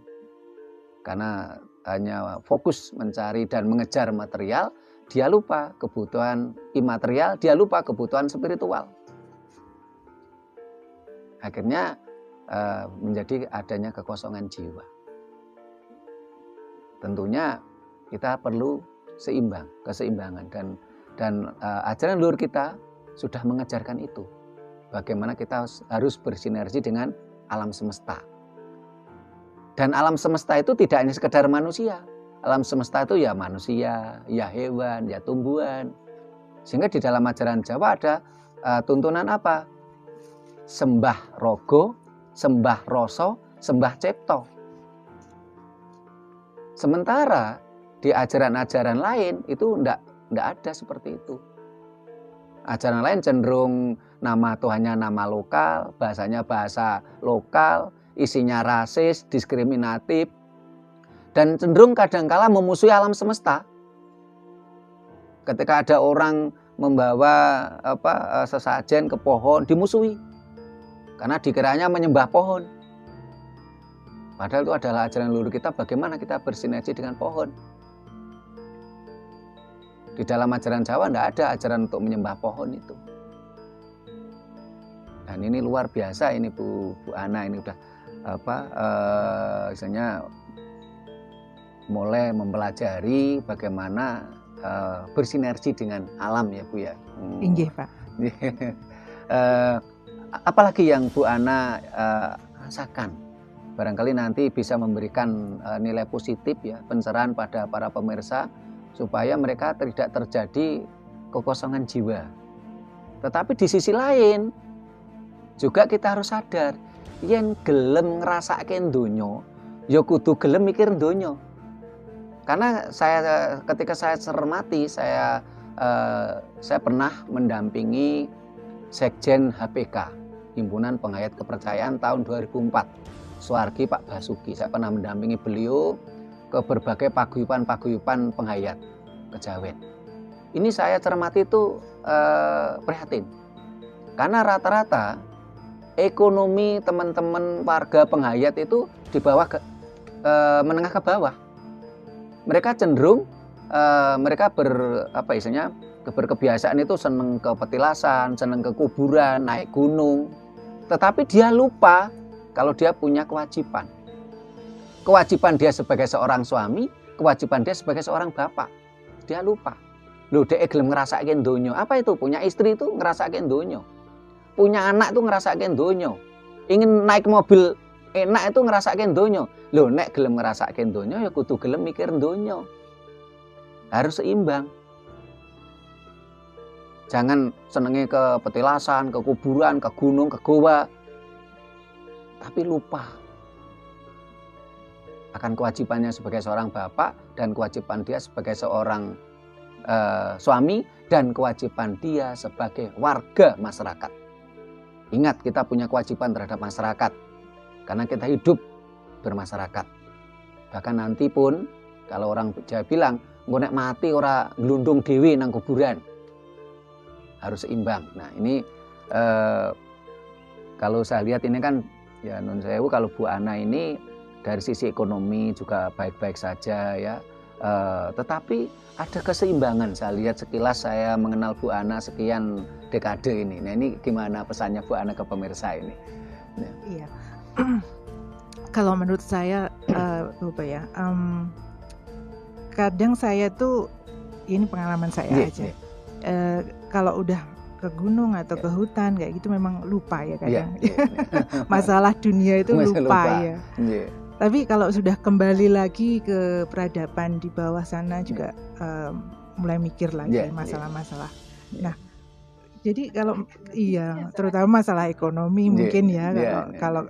Karena hanya fokus mencari dan mengejar material, dia lupa kebutuhan imaterial, dia lupa kebutuhan spiritual. Akhirnya menjadi adanya kekosongan jiwa. Tentunya kita perlu keseimbangan dan ajaran leluhur kita sudah mengajarkan itu. Bagaimana kita harus bersinergi dengan alam semesta. Dan alam semesta itu tidak hanya sekedar manusia. Alam semesta itu ya manusia, ya hewan, ya tumbuhan. Sehingga di dalam ajaran Jawa ada tuntunan apa? Sembah rogo, sembah roso, sembah cipto. Sementara di ajaran-ajaran lain itu enggak ada seperti itu. Ajaran lain cenderung nama Tuhannya nama lokal, bahasanya bahasa lokal, isinya rasis, diskriminatif, dan cenderung kadangkala memusuhi alam semesta. Ketika ada orang membawa sesajen ke pohon, dimusuhi karena dikiranya menyembah pohon. Padahal itu adalah ajaran leluhur kita, bagaimana kita bersinergi dengan pohon. Di dalam ajaran Jawa tidak ada ajaran untuk menyembah pohon itu. Dan ini luar biasa ini Bu Ana, ini udah misalnya mulai mempelajari bagaimana bersinergi dengan alam ya Bu ya. Inggih Pak. Apalagi yang Bu Ana rasakan, barangkali nanti bisa memberikan nilai positif ya, pencerahan pada para pemirsa supaya mereka tidak terjadi kekosongan jiwa. Tetapi di sisi lain juga kita harus sadar, yen gelem ngrasake donya, ya kudu gelem mikir donya. Karena ketika saya cermati, saya pernah mendampingi Sekjen HPK, Himpunan Penghayat Kepercayaan tahun 2004, Suwargi Pak Basuki. Saya pernah mendampingi beliau ke berbagai paguyuban penghayat kejawen. Ini saya cermati itu prihatin, karena rata-rata ekonomi teman-teman warga penghayat itu di bawah menengah ke bawah. Mereka cenderung mereka berkebiasaan itu seneng ke petilasan, seneng ke kuburan, naik gunung. Tetapi dia lupa kalau dia punya kewajiban. Kewajiban dia sebagai seorang suami, kewajiban dia sebagai seorang bapak. Dia lupa. Loh, dia gelem ngerasakin donya. Apa itu? Punya istri itu ngerasakin donya. Punya anak itu ngerasakin donya. Ingin naik mobil enak itu ngerasakin donya. Loh, nek gelem ngerasakin donya ya kudu gelem mikir donya. Harus seimbang. Jangan senengnya ke petilasan, ke kuburan, ke gunung, ke goa, tapi lupa akan kewajibannya sebagai seorang bapak dan kewajiban dia sebagai seorang suami dan kewajiban dia sebagai warga masyarakat. Ingat, kita punya kewajiban terhadap masyarakat karena kita hidup bermasyarakat. Bahkan nanti pun kalau orang Jawa bilang, engko nek mati ora glundung dhewe nang kuburan. Harus seimbang. Nah, ini kalau saya lihat ini kan ya nun sewu, kalau Bu Ana ini dari sisi ekonomi juga baik-baik saja ya. Tetapi ada keseimbangan. Saya lihat sekilas, saya mengenal Bu Ana sekian dekade ini. Nah, ini gimana pesannya Bu Ana ke pemirsa ini? Ya. Iya. Kalau menurut saya, Bapak ya, kadang saya tuh, ini pengalaman saya aja. Kalau udah ke gunung atau ke hutan kayak gitu memang lupa ya kadang. Masalah dunia itu lupa ya. Tapi kalau sudah kembali lagi ke peradaban di bawah sana juga mulai mikir lagi masalah-masalah. Nah, jadi kalau terutama masalah ekonomi mungkin ya, kalau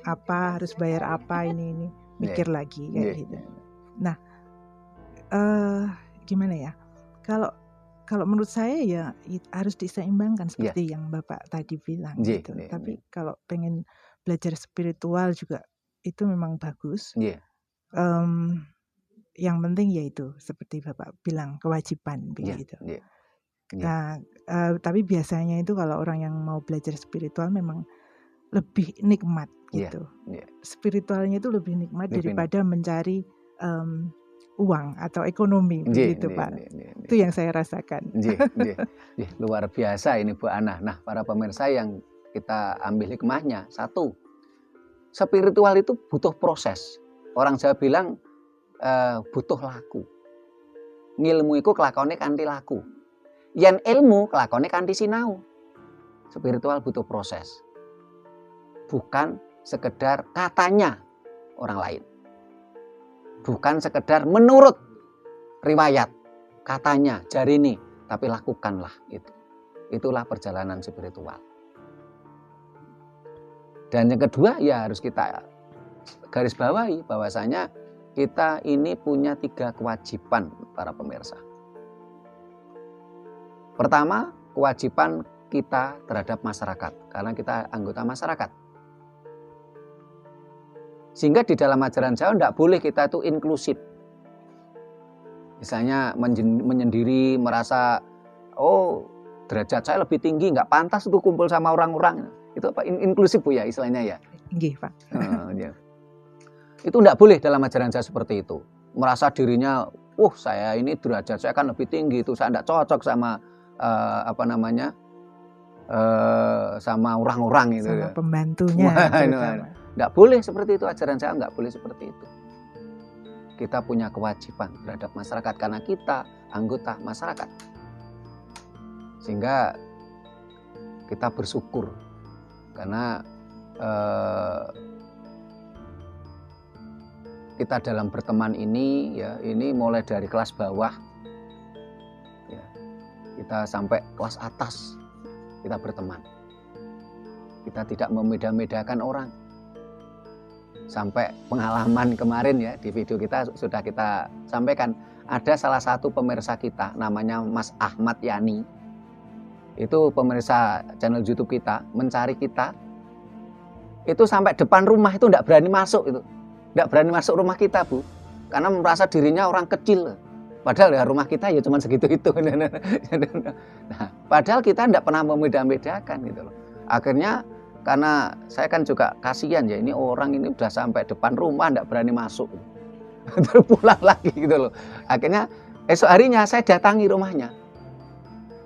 apa harus bayar apa ini mikir lagi kayak gitu. Nah, gimana ya? Kalau menurut saya ya harus diseimbangkan seperti yang Bapak tadi bilang gitu. Tapi kalau pengen belajar spiritual juga itu memang bagus. Yang penting yaitu seperti Bapak bilang kewajiban begitu. Nah, tapi biasanya itu kalau orang yang mau belajar spiritual memang lebih nikmat gitu. Spiritualnya itu lebih nikmat daripada mencari uang atau ekonomi begitu Pak. Itu yang saya rasakan. Luar biasa ini Bu Ana. Nah, para pemirsa yang kita ambil hikmahnya, satu, spiritual itu butuh proses. Orang Jawa bilang butuh laku. Ngilmu iku kelakone kanthi laku. Yen ilmu kelakone kanthi sinau. Spiritual butuh proses. Bukan sekedar katanya orang lain. Bukan sekedar menurut riwayat, katanya, jarini, tapi lakukanlah itu. Itulah perjalanan spiritual. Dan yang kedua ya harus kita garis bawahi bahwasanya kita ini punya 3 kewajiban para pemirsa. Pertama, kewajiban kita terhadap masyarakat, karena kita anggota masyarakat. Sehingga di dalam ajaran Jawa tidak boleh kita itu inklusif. Misalnya menyendiri, merasa, oh derajat saya lebih tinggi, nggak pantas itu kumpul sama orang-orang. Itu apa? Inklusif Bu ya istilahnya ya? Nggih, Pak. Ya. Itu tidak boleh dalam ajaran Jawa seperti itu. Merasa dirinya, saya ini derajat saya kan lebih tinggi, itu saya tidak cocok sama sama orang-orang itu. Sama pembantunya. Tidak boleh seperti itu, ajaran Jawa nggak boleh seperti itu. Kita punya kewajiban terhadap masyarakat karena kita anggota masyarakat. Sehingga kita bersyukur karena kita dalam berteman ini ya, ini mulai dari kelas bawah ya, kita sampai kelas atas kita berteman. Kita tidak membeda-bedakan orang. Sampai pengalaman kemarin ya, di video kita sudah kita sampaikan, ada salah satu pemirsa kita namanya Mas Ahmad Yani. Itu pemirsa channel YouTube kita, mencari kita. Itu sampai depan rumah itu tidak berani masuk itu. Tidak berani masuk rumah kita, Bu. Karena merasa dirinya orang kecil. Padahal ya rumah kita ya cuma segitu itu. Nah, padahal kita tidak pernah membeda-bedakan gitu loh. Akhirnya karena saya kan juga kasihan ya, ini orang ini udah sampai depan rumah tidak berani masuk. Terus pulang lagi gitu loh. Akhirnya esok harinya saya datangi rumahnya.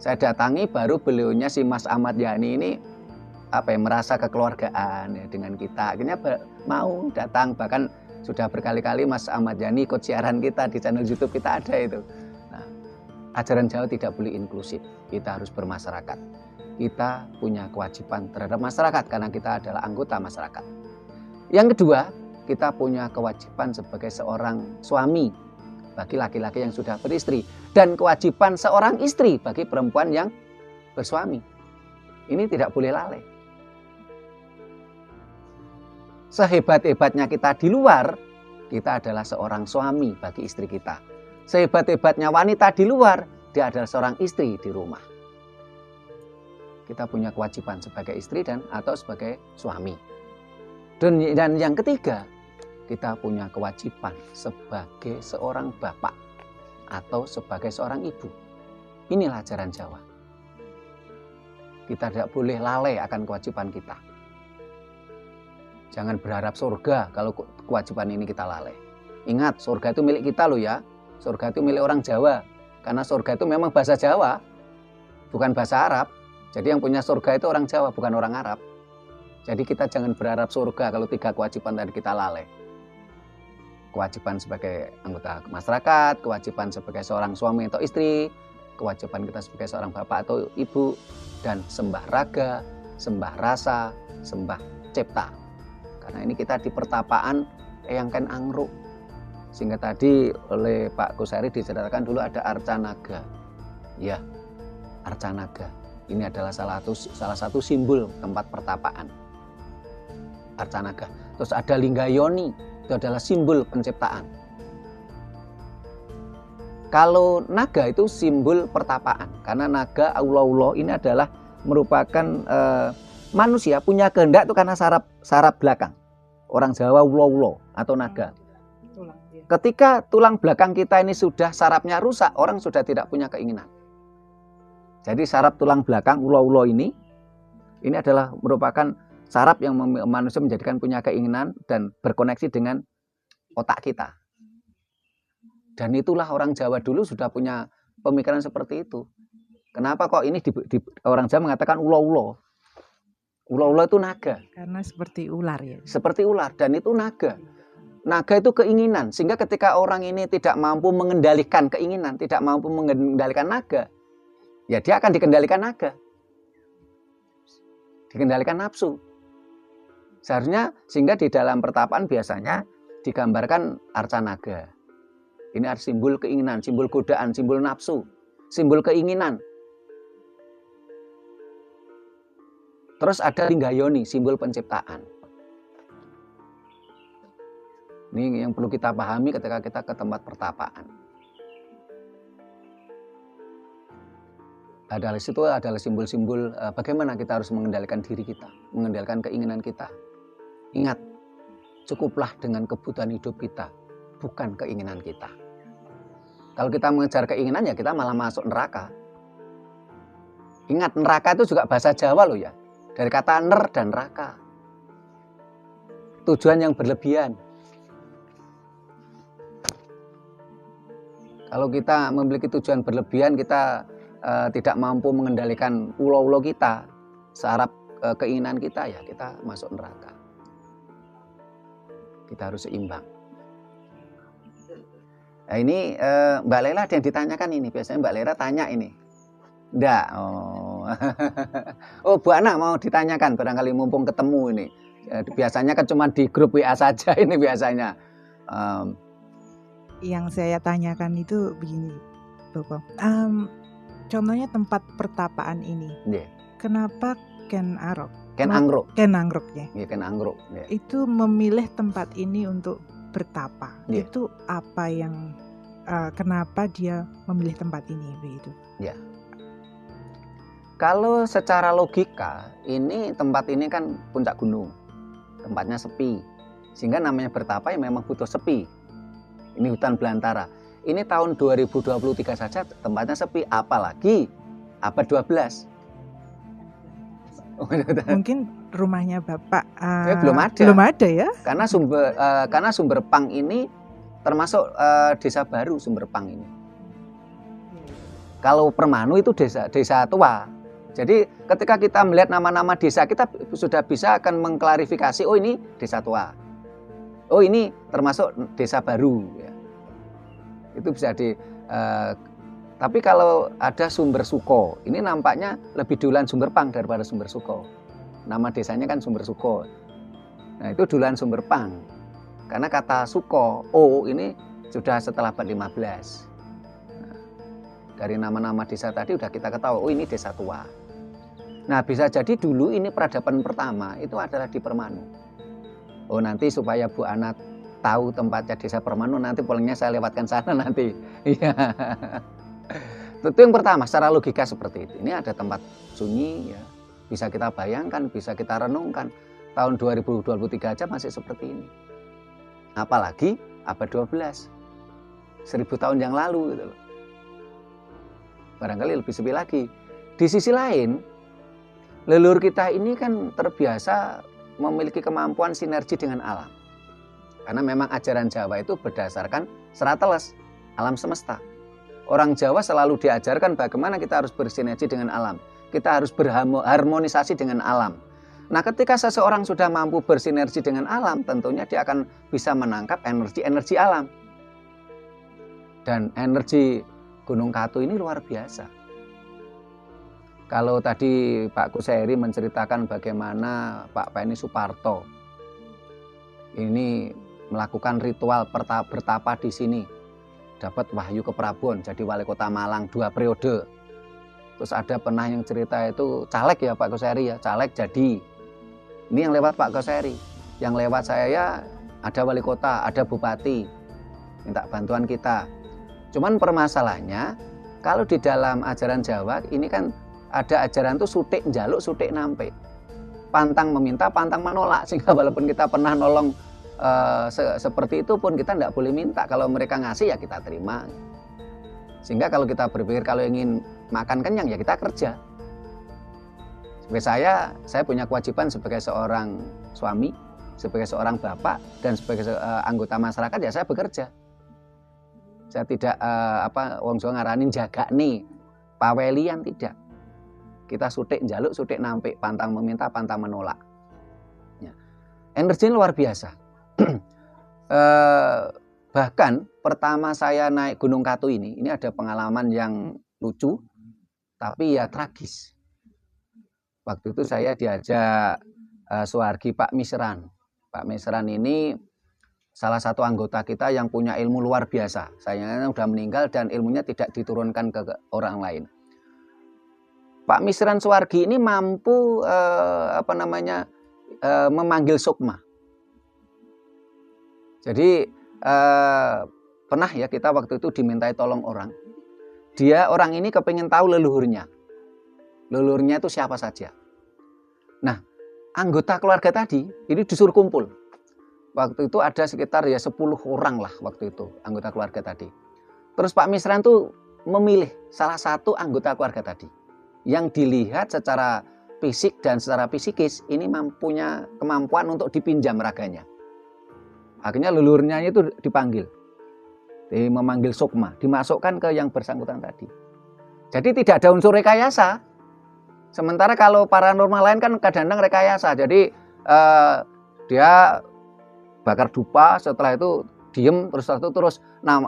Saya datangi, baru beliaunya si Mas Ahmad Yani ini merasa kekeluargaan ya dengan kita. Akhirnya mau datang, bahkan sudah berkali-kali Mas Ahmad Yani ikut siaran kita di channel YouTube kita ada itu. Nah, ajaran Jawa tidak boleh inklusif. Kita harus bermasyarakat. Kita punya kewajiban terhadap masyarakat karena kita adalah anggota masyarakat. Yang kedua, kita punya kewajiban sebagai seorang suami bagi laki-laki yang sudah beristri dan kewajiban seorang istri bagi perempuan yang bersuami. Ini tidak boleh lalai. Sehebat-hebatnya kita di luar, kita adalah seorang suami bagi istri kita. Sehebat-hebatnya wanita di luar, dia adalah seorang istri di rumah. Kita punya kewajiban sebagai istri dan atau sebagai suami. Dan yang ketiga, kita punya kewajiban sebagai seorang bapak atau sebagai seorang ibu. Inilah ajaran Jawa. Kita tidak boleh lalai akan kewajiban kita. Jangan berharap surga kalau kewajiban ini kita lalai. Ingat, surga itu milik kita loh ya. Surga itu milik orang Jawa. Karena surga itu memang bahasa Jawa, bukan bahasa Arab. Jadi yang punya surga itu orang Jawa, bukan orang Arab. Jadi kita jangan berharap surga kalau 3 kewajiban tadi kita lalai. Kewajiban sebagai anggota masyarakat, kewajiban sebagai seorang suami atau istri, kewajiban kita sebagai seorang bapak atau ibu, dan sembah raga, sembah rasa, sembah cipta. Karena ini kita di pertapaan Eyangken Angruk. Sehingga tadi oleh Pak Kusari diceritakan dulu ada Arcanaga. Ya, Arcanaga. Ini adalah salah satu simbol tempat pertapaan. Arcanaga. Terus ada Linggayoni, itu adalah simbol penciptaan. Kalau naga itu simbol pertapaan. Karena naga Allah ini adalah merupakan manusia punya kehendak itu karena saraf belakang. Orang Jawa ulo-ulo atau naga. Ketika tulang belakang kita ini sudah sarafnya rusak, orang sudah tidak punya keinginan. Jadi saraf tulang belakang ulo-ulo ini adalah merupakan saraf yang manusia menjadikan punya keinginan dan berkoneksi dengan otak kita. Dan itulah orang Jawa dulu sudah punya pemikiran seperti itu. Kenapa kok ini orang Jawa mengatakan ulo-ulo? Ulo-ulo itu naga. Karena seperti ular ya. Seperti ular, dan itu naga. Naga itu keinginan. Sehingga ketika orang ini tidak mampu mengendalikan keinginan, tidak mampu mengendalikan naga, ya dia akan dikendalikan naga. Dikendalikan nafsu. Seharusnya, sehingga di dalam pertapaan biasanya digambarkan arca naga. Ini adalah simbol keinginan, simbol godaan, simbol nafsu, simbol keinginan. Terus ada Linggayoni, simbol penciptaan. Ini yang perlu kita pahami ketika kita ke tempat pertapaan. Adalah situ adalah simbol-simbol bagaimana kita harus mengendalikan diri kita, mengendalikan keinginan kita. Ingat, cukuplah dengan kebutuhan hidup kita, bukan keinginan kita. Kalau kita mengejar keinginan ya kita malah masuk neraka. Ingat, neraka itu juga bahasa Jawa loh ya. Dari kata ner dan raka. Tujuan yang berlebihan. Kalau kita memiliki tujuan berlebihan, kita tidak mampu mengendalikan ulo-ulo kita, searap keinginan kita, ya kita masuk neraka. Kita harus seimbang. Nah, ini Mbak Lela ada yang ditanyakan ini. Biasanya Mbak Lela tanya ini. Enggak. Oh. Oh, Bu Ana mau ditanyakan. Barangkali mumpung ketemu ini. Biasanya kan cuma di grup WA saja ini biasanya. Yang saya tanyakan itu begini, Bapak. Contohnya tempat pertapaan ini. Yeah. Kenapa Ken Arok? Ken Angruk. Ken Angruk ya. Yeah, Ken Angruk. Yeah. Itu memilih tempat ini untuk bertapa. Yeah. Itu apa yang kenapa dia memilih tempat ini begitu? Ya. Kalau secara logika, ini tempat ini kan puncak gunung. Tempatnya sepi. Sehingga namanya bertapa ya memang butuh sepi. Ini hutan belantara. Ini tahun 2023 saja tempatnya sepi, apalagi abad 12. Mungkin rumahnya Bapak belum ada. Belum ada ya? Karena Sumber Pang ini termasuk desa baru, Sumber Pang ini. Kalau Permanu itu desa tua. Jadi ketika kita melihat nama-nama desa, kita sudah bisa akan mengklarifikasi, oh ini desa tua. Oh ini termasuk desa baru. Ya. Itu bisa tapi kalau ada Sumber Suko, ini nampaknya lebih duluan Sumber Pang daripada Sumber Suko. Nama desanya kan Sumber Suko. Nah itu duluan Sumber Pang. Karena kata Suko, ini sudah setelah abad 15. Nah, dari nama-nama desa tadi udah kita ketahui, ini desa tua. Nah bisa jadi dulu ini peradaban pertama itu adalah di Permanu. Oh nanti supaya Bu Ana tahu tempatnya desa Permanu, nanti polingnya saya lewatkan sana nanti. Iya. Itu yang pertama, secara logika seperti itu. Ini ada tempat sunyi, ya. Bisa kita bayangkan, bisa kita renungkan. Tahun 2023 aja masih seperti ini. Apalagi abad 12. 1000 tahun yang lalu gitu loh. Barangkali lebih sepi lagi. Di sisi lain, leluhur kita ini kan terbiasa memiliki kemampuan sinergi dengan alam. Karena memang ajaran Jawa itu berdasarkan serateles, alam semesta. Orang Jawa selalu diajarkan bagaimana kita harus bersinergi dengan alam. Kita harus berharmonisasi dengan alam. Nah, ketika seseorang sudah mampu bersinergi dengan alam, tentunya dia akan bisa menangkap energi-energi alam. Dan energi Gunung Katu ini luar biasa. Kalau tadi Pak Kuseri menceritakan bagaimana Pak Penny Suparto ini melakukan ritual bertapa di sini. Dapat wahyu keprabon, jadi wali kota Malang 2 periode. Terus ada pernah yang cerita itu caleg ya Pak Kuseri ya, caleg jadi. Ini yang lewat Pak Kuseri. Yang lewat saya ada wali kota, ada bupati. Minta bantuan kita. Cuman permasalahannya, kalau di dalam ajaran Jawa, ini kan ada ajaran tuh sutik njaluk, sutik nampe. Pantang meminta, pantang menolak. Sehingga walaupun kita pernah nolong seperti itu pun kita tidak boleh minta. Kalau mereka ngasih ya kita terima. Sehingga kalau kita berpikir kalau ingin makan kenyang ya kita kerja. Sebagai saya punya kewajiban sebagai seorang suami, sebagai seorang bapak, dan sebagai anggota masyarakat ya saya bekerja. Saya tidak wong Jawa ngaranin jaga nih, pawelian tidak. Kita sutik njaluk, sutik nampik, pantang meminta, pantang menolak. Ya. Energinya luar biasa. Bahkan pertama saya naik Gunung Katu ini ada pengalaman yang lucu, tapi ya tragis. Waktu itu saya diajak Suhargi Pak Misran. Pak Misran ini salah satu anggota kita yang punya ilmu luar biasa. Sayangnya sudah meninggal dan ilmunya tidak diturunkan ke orang lain. Pak Misran Suwargi ini mampu memanggil sukma. Jadi pernah ya kita waktu itu dimintai tolong orang. Orang ini kepingin tahu leluhurnya. Leluhurnya itu siapa saja. Nah, anggota keluarga tadi ini disuruh kumpul. Waktu itu ada sekitar ya 10 orang lah waktu itu anggota keluarga tadi. Terus Pak Misran tuh memilih salah satu anggota keluarga tadi yang dilihat secara fisik dan secara psikis ini punya kemampuan untuk dipinjam raganya. Akhirnya leluhurnya itu dipanggil, memanggil sukma, dimasukkan ke yang bersangkutan tadi. Jadi tidak ada unsur rekayasa. Sementara kalau paranormal lain kan kadang-kadang rekayasa. Jadi dia bakar dupa, setelah itu diem, terus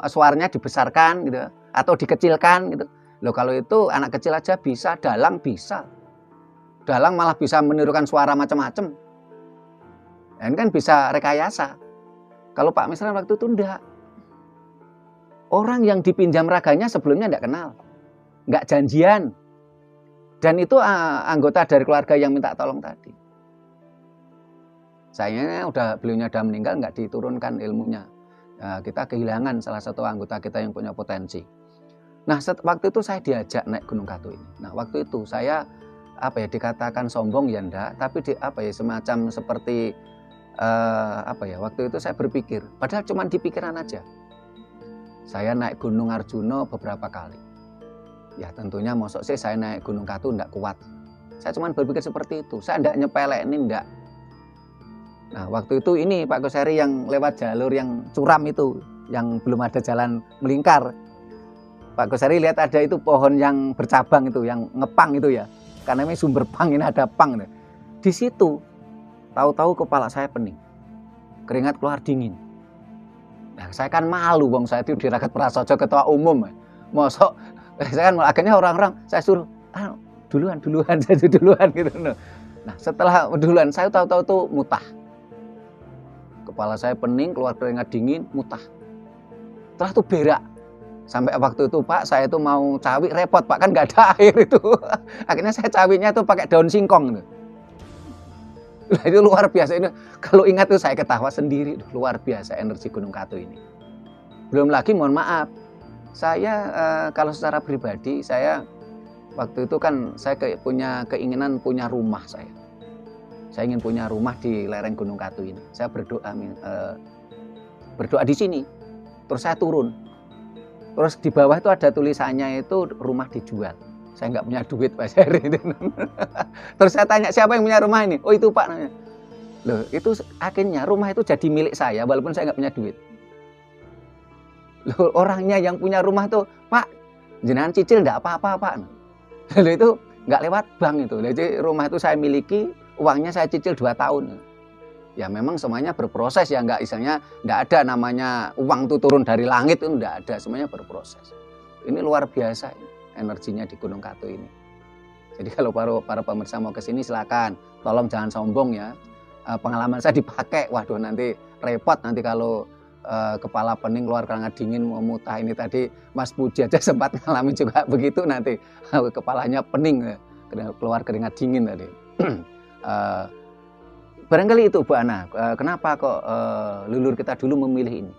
suaranya dibesarkan gitu, atau dikecilkan gitu. Loh kalau itu anak kecil aja bisa, dalang bisa. Dalang malah bisa menirukan suara macam-macam. Dan kan bisa rekayasa. Kalau Pak Misran waktu itu enggak. Orang yang dipinjam raganya sebelumnya enggak kenal. Enggak janjian. Dan itu anggota dari keluarga yang minta tolong tadi. Sayangnya beliaunya udah meninggal, enggak diturunkan ilmunya. Kita kehilangan salah satu anggota kita yang punya potensi. Nah, waktu itu saya diajak naik Gunung Katu ini. Nah, waktu itu saya dikatakan sombong ya enggak, tapi semacam seperti waktu itu saya berpikir, padahal cuma di pikiran aja. Saya naik Gunung Arjuna beberapa kali. Ya tentunya mosok sih saya naik Gunung Katu enggak kuat. Saya cuma berpikir seperti itu. Saya enggak nyepelenin enggak. Nah, waktu itu ini Pak Kuseri yang lewat jalur yang curam itu, yang belum ada jalan melingkar. Pak Kuseri lihat ada itu pohon yang bercabang itu, yang ngepang itu ya. Karena ini sumber pang, ini ada pang. Di situ tahu-tahu kepala saya pening. Keringat keluar dingin. Nah, saya kan malu, bang, saya itu Dirakat Prasaja ketua umum. Mosok saya kan akhirnya orang-orang saya suruh duluan saya duluan gitu. Nah, setelah duluan saya tahu-tahu tuh mutah. Kepala saya pening, keluar keringat dingin, mutah. Setelah itu berak. Sampai waktu itu Pak, saya itu mau cawi repot Pak, kan nggak ada air itu. Akhirnya saya cawinya tuh pakai daun singkong. Nah, itu luar biasa ini. Kalau ingat tuh saya ketawa sendiri. Luar biasa energi Gunung Katu ini. Belum lagi mohon maaf. Saya kalau secara pribadi saya waktu itu kan saya punya keinginan punya rumah saya. Saya ingin punya rumah di lereng Gunung Katu ini. Saya berdoa di sini. Terus saya turun. Terus di bawah itu ada tulisannya itu rumah dijual. Saya nggak punya duit Pak Seri. Terus saya tanya siapa yang punya rumah ini? Oh itu Pak. Loh itu akhirnya rumah itu jadi milik saya walaupun saya nggak punya duit. Loh orangnya yang punya rumah tuh Pak jenengan cicil nggak apa-apa Pak. Loh itu nggak lewat bank itu. Jadi rumah itu saya miliki, uangnya saya cicil 2 tahun. Ya memang semuanya berproses ya, nggak ada namanya uang itu turun dari langit, itu nggak ada, semuanya berproses. Ini luar biasa energinya di Gunung Katu ini. Jadi kalau para pemirsa mau ke sini silakan, tolong jangan sombong ya. Pengalaman saya dipakai, waduh nanti repot nanti kalau kepala pening keluar keringat dingin mau mutah ini tadi Mas Puji aja sempat ngalamin juga begitu nanti kepalanya pening keluar keringat dingin tadi. Barangkali itu Bu Ana, kenapa kok leluhur kita dulu memilih ini?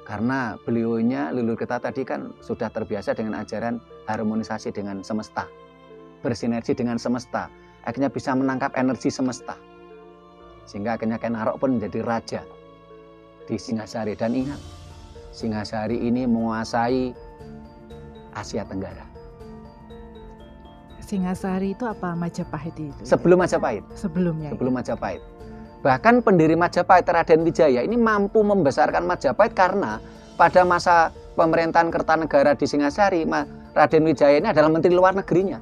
Karena leluhur kita tadi kan sudah terbiasa dengan ajaran harmonisasi dengan semesta, bersinergi dengan semesta, akhirnya bisa menangkap energi semesta, sehingga akhirnya Ken Arok pun menjadi raja di Singhasari. Dan ingat, Singhasari ini menguasai Asia Tenggara. Singhasari itu apa? Majapahit itu? Sebelum Majapahit. Sebelumnya. Sebelum Majapahit. Bahkan pendiri Majapahit, Raden Wijaya ini mampu membesarkan Majapahit karena pada masa pemerintahan Kertanegara di Singhasari, Raden Wijaya ini adalah menteri luar negerinya.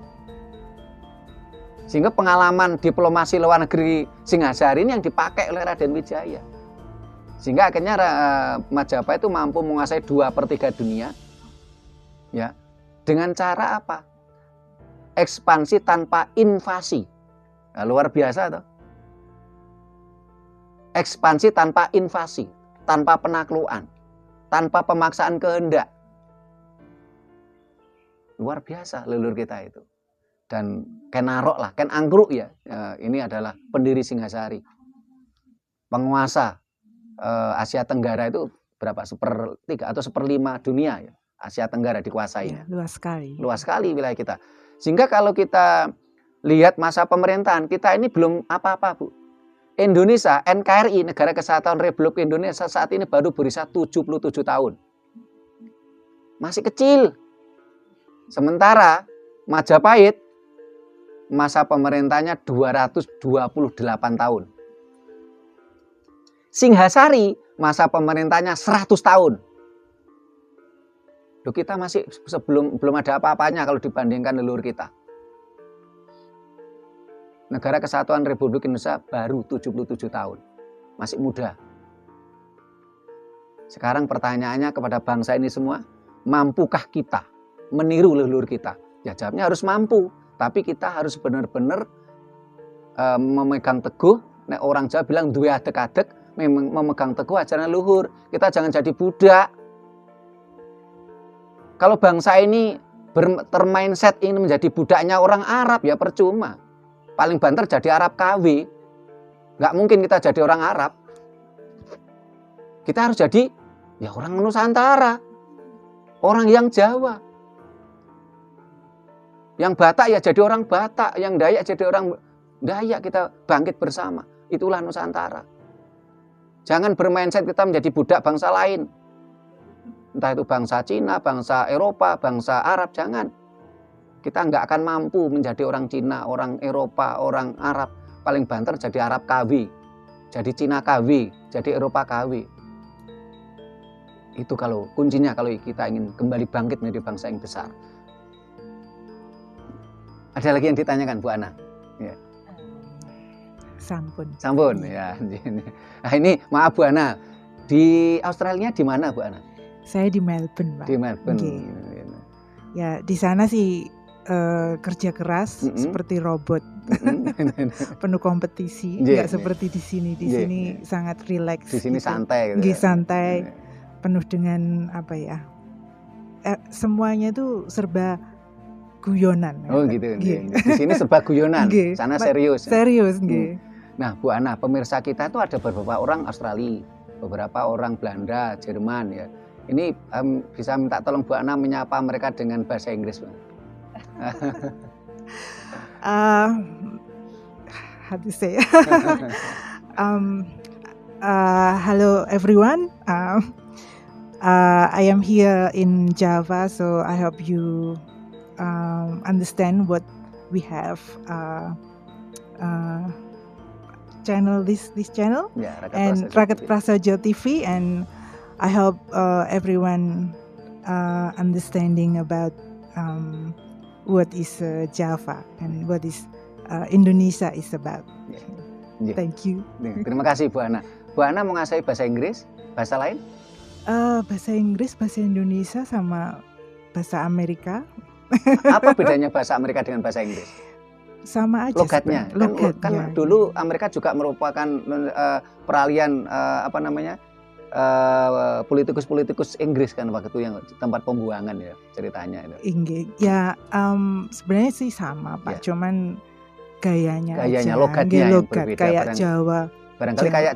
Sehingga pengalaman diplomasi luar negeri Singhasari ini yang dipakai oleh Raden Wijaya. Sehingga akhirnya Majapahit itu mampu menguasai 2/3 dunia. Ya. Dengan cara apa? Ekspansi tanpa invasi. Nah, luar biasa toh. ekspansi tanpa invasi, tanpa penaklukan, tanpa pemaksaan kehendak. Luar biasa leluhur kita itu. Dan Ken Arok lah, Ken Angkruk ya, ini adalah pendiri Singhasari. Penguasa Asia Tenggara itu berapa? 1/3 atau 1/5 dunia ya. Asia Tenggara dikuasai. Ya, luas sekali. Luas sekali wilayah kita. Sehingga kalau kita lihat masa pemerintahan, kita ini belum apa-apa, Bu. Indonesia, NKRI, Negara Kesatuan Republik Indonesia saat ini baru berusia 77 tahun. Masih kecil. Sementara Majapahit, masa pemerintahnya 228 tahun. Singhasari, masa pemerintahnya 100 tahun. Loh, kita masih belum ada apa-apanya kalau dibandingkan leluhur kita. Negara Kesatuan Republik Indonesia baru 77 tahun. Masih muda. Sekarang pertanyaannya kepada bangsa ini semua, mampukah kita meniru leluhur kita? Ya jawabnya harus mampu. Tapi kita harus benar-benar memegang teguh. Nek orang Jawa bilang duwe adek-adek, memegang teguh ajaran leluhur. Kita jangan jadi budak. Kalau bangsa ini termindset ingin menjadi budaknya orang Arab, ya percuma. Paling banter jadi Arab KW. Nggak mungkin kita jadi orang Arab. Kita harus jadi ya orang Nusantara. Orang yang Jawa. Yang Batak ya jadi orang Batak. Yang Dayak jadi orang Dayak. Kita bangkit bersama. Itulah Nusantara. Jangan bermindset kita menjadi budak bangsa lain. Entah itu bangsa Cina, bangsa Eropa, bangsa Arab. Jangan. Kita nggak akan mampu menjadi orang Cina, orang Eropa, orang Arab. Paling banter jadi Arab KW, jadi Cina KW, jadi Eropa KW. Itu kalau kuncinya kalau kita ingin kembali bangkit menjadi bangsa yang besar. Ada lagi yang ditanyakan Bu Ana? Ya. Sampun. Sampun ya. Nah ini maaf Bu Ana, di Australia di mana Bu Ana? Saya di Melbourne, Pak. Di Melbourne. Okay. Ya di sana sih kerja keras seperti robot, penuh kompetisi, nggak seperti di sini. Di sini sangat rileks. Di sini gitu. Santai. Gitu. Santai, penuh dengan apa ya? Semuanya itu serba guyonan. Oh gitu. Di sini serba guyonan, sana serius. Serius. Nah Bu Ana, pemirsa kita itu ada beberapa orang Australia, beberapa orang Belanda, Jerman ya. Ini bisa minta tolong Bu Ana menyapa mereka dengan bahasa Inggris, Bu. How to say? Hello everyone. I am here in Java, so I hope you understand what we have. Channel this channel and Rakyat Prasaja TV, and I hope everyone understanding about what is Java and what is Indonesia is about. Thank you. Terima kasih Bu Ana. Bu Ana menguasai bahasa Inggris, bahasa lain? Bahasa Inggris, bahasa Indonesia sama bahasa Amerika. Apa bedanya bahasa Amerika dengan bahasa Inggris? Sama aja. Logatnya. Kan dulu Amerika juga merupakan peralihan politikus Inggris kan waktu itu yang tempat pembuangan ya ceritanya itu. Ya sebenarnya sih sama Pak, cuman gayanya logatnya yang berbeda. Kayak Jawa. Barangkali kayak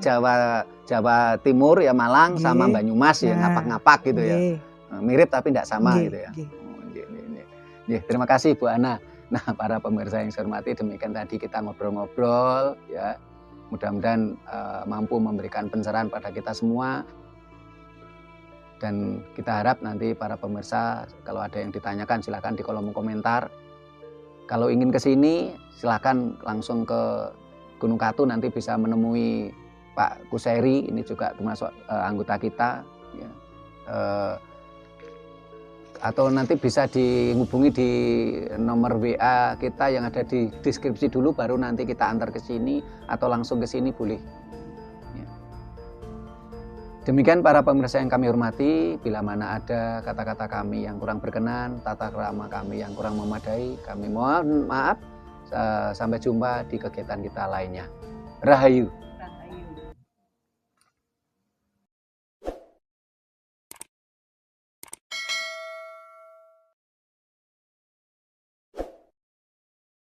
Jawa Timur ya Malang sama Banyumas ya ngapak-ngapak gitu ya. Mirip tapi tidak sama gitu ya. Terima kasih Bu Ana. Nah, para pemirsa yang saya hormati, demikian tadi kita ngobrol-ngobrol ya. Mudah-mudahan mampu memberikan pencerahan pada kita semua. Dan kita harap nanti para pemirsa kalau ada yang ditanyakan silakan di kolom komentar. Kalau ingin ke sini silakan langsung ke Gunung Katu, nanti bisa menemui Pak Kuseri, ini juga termasuk anggota kita ya. Atau nanti bisa dihubungi di nomor WA kita yang ada di deskripsi dulu, baru nanti kita antar ke sini atau langsung ke sini boleh. Ya. Demikian para pemirsa yang kami hormati, bila mana ada kata-kata kami yang kurang berkenan, tata krama kami yang kurang memadai, kami mohon maaf. Sampai jumpa di kegiatan kita lainnya. Rahayu.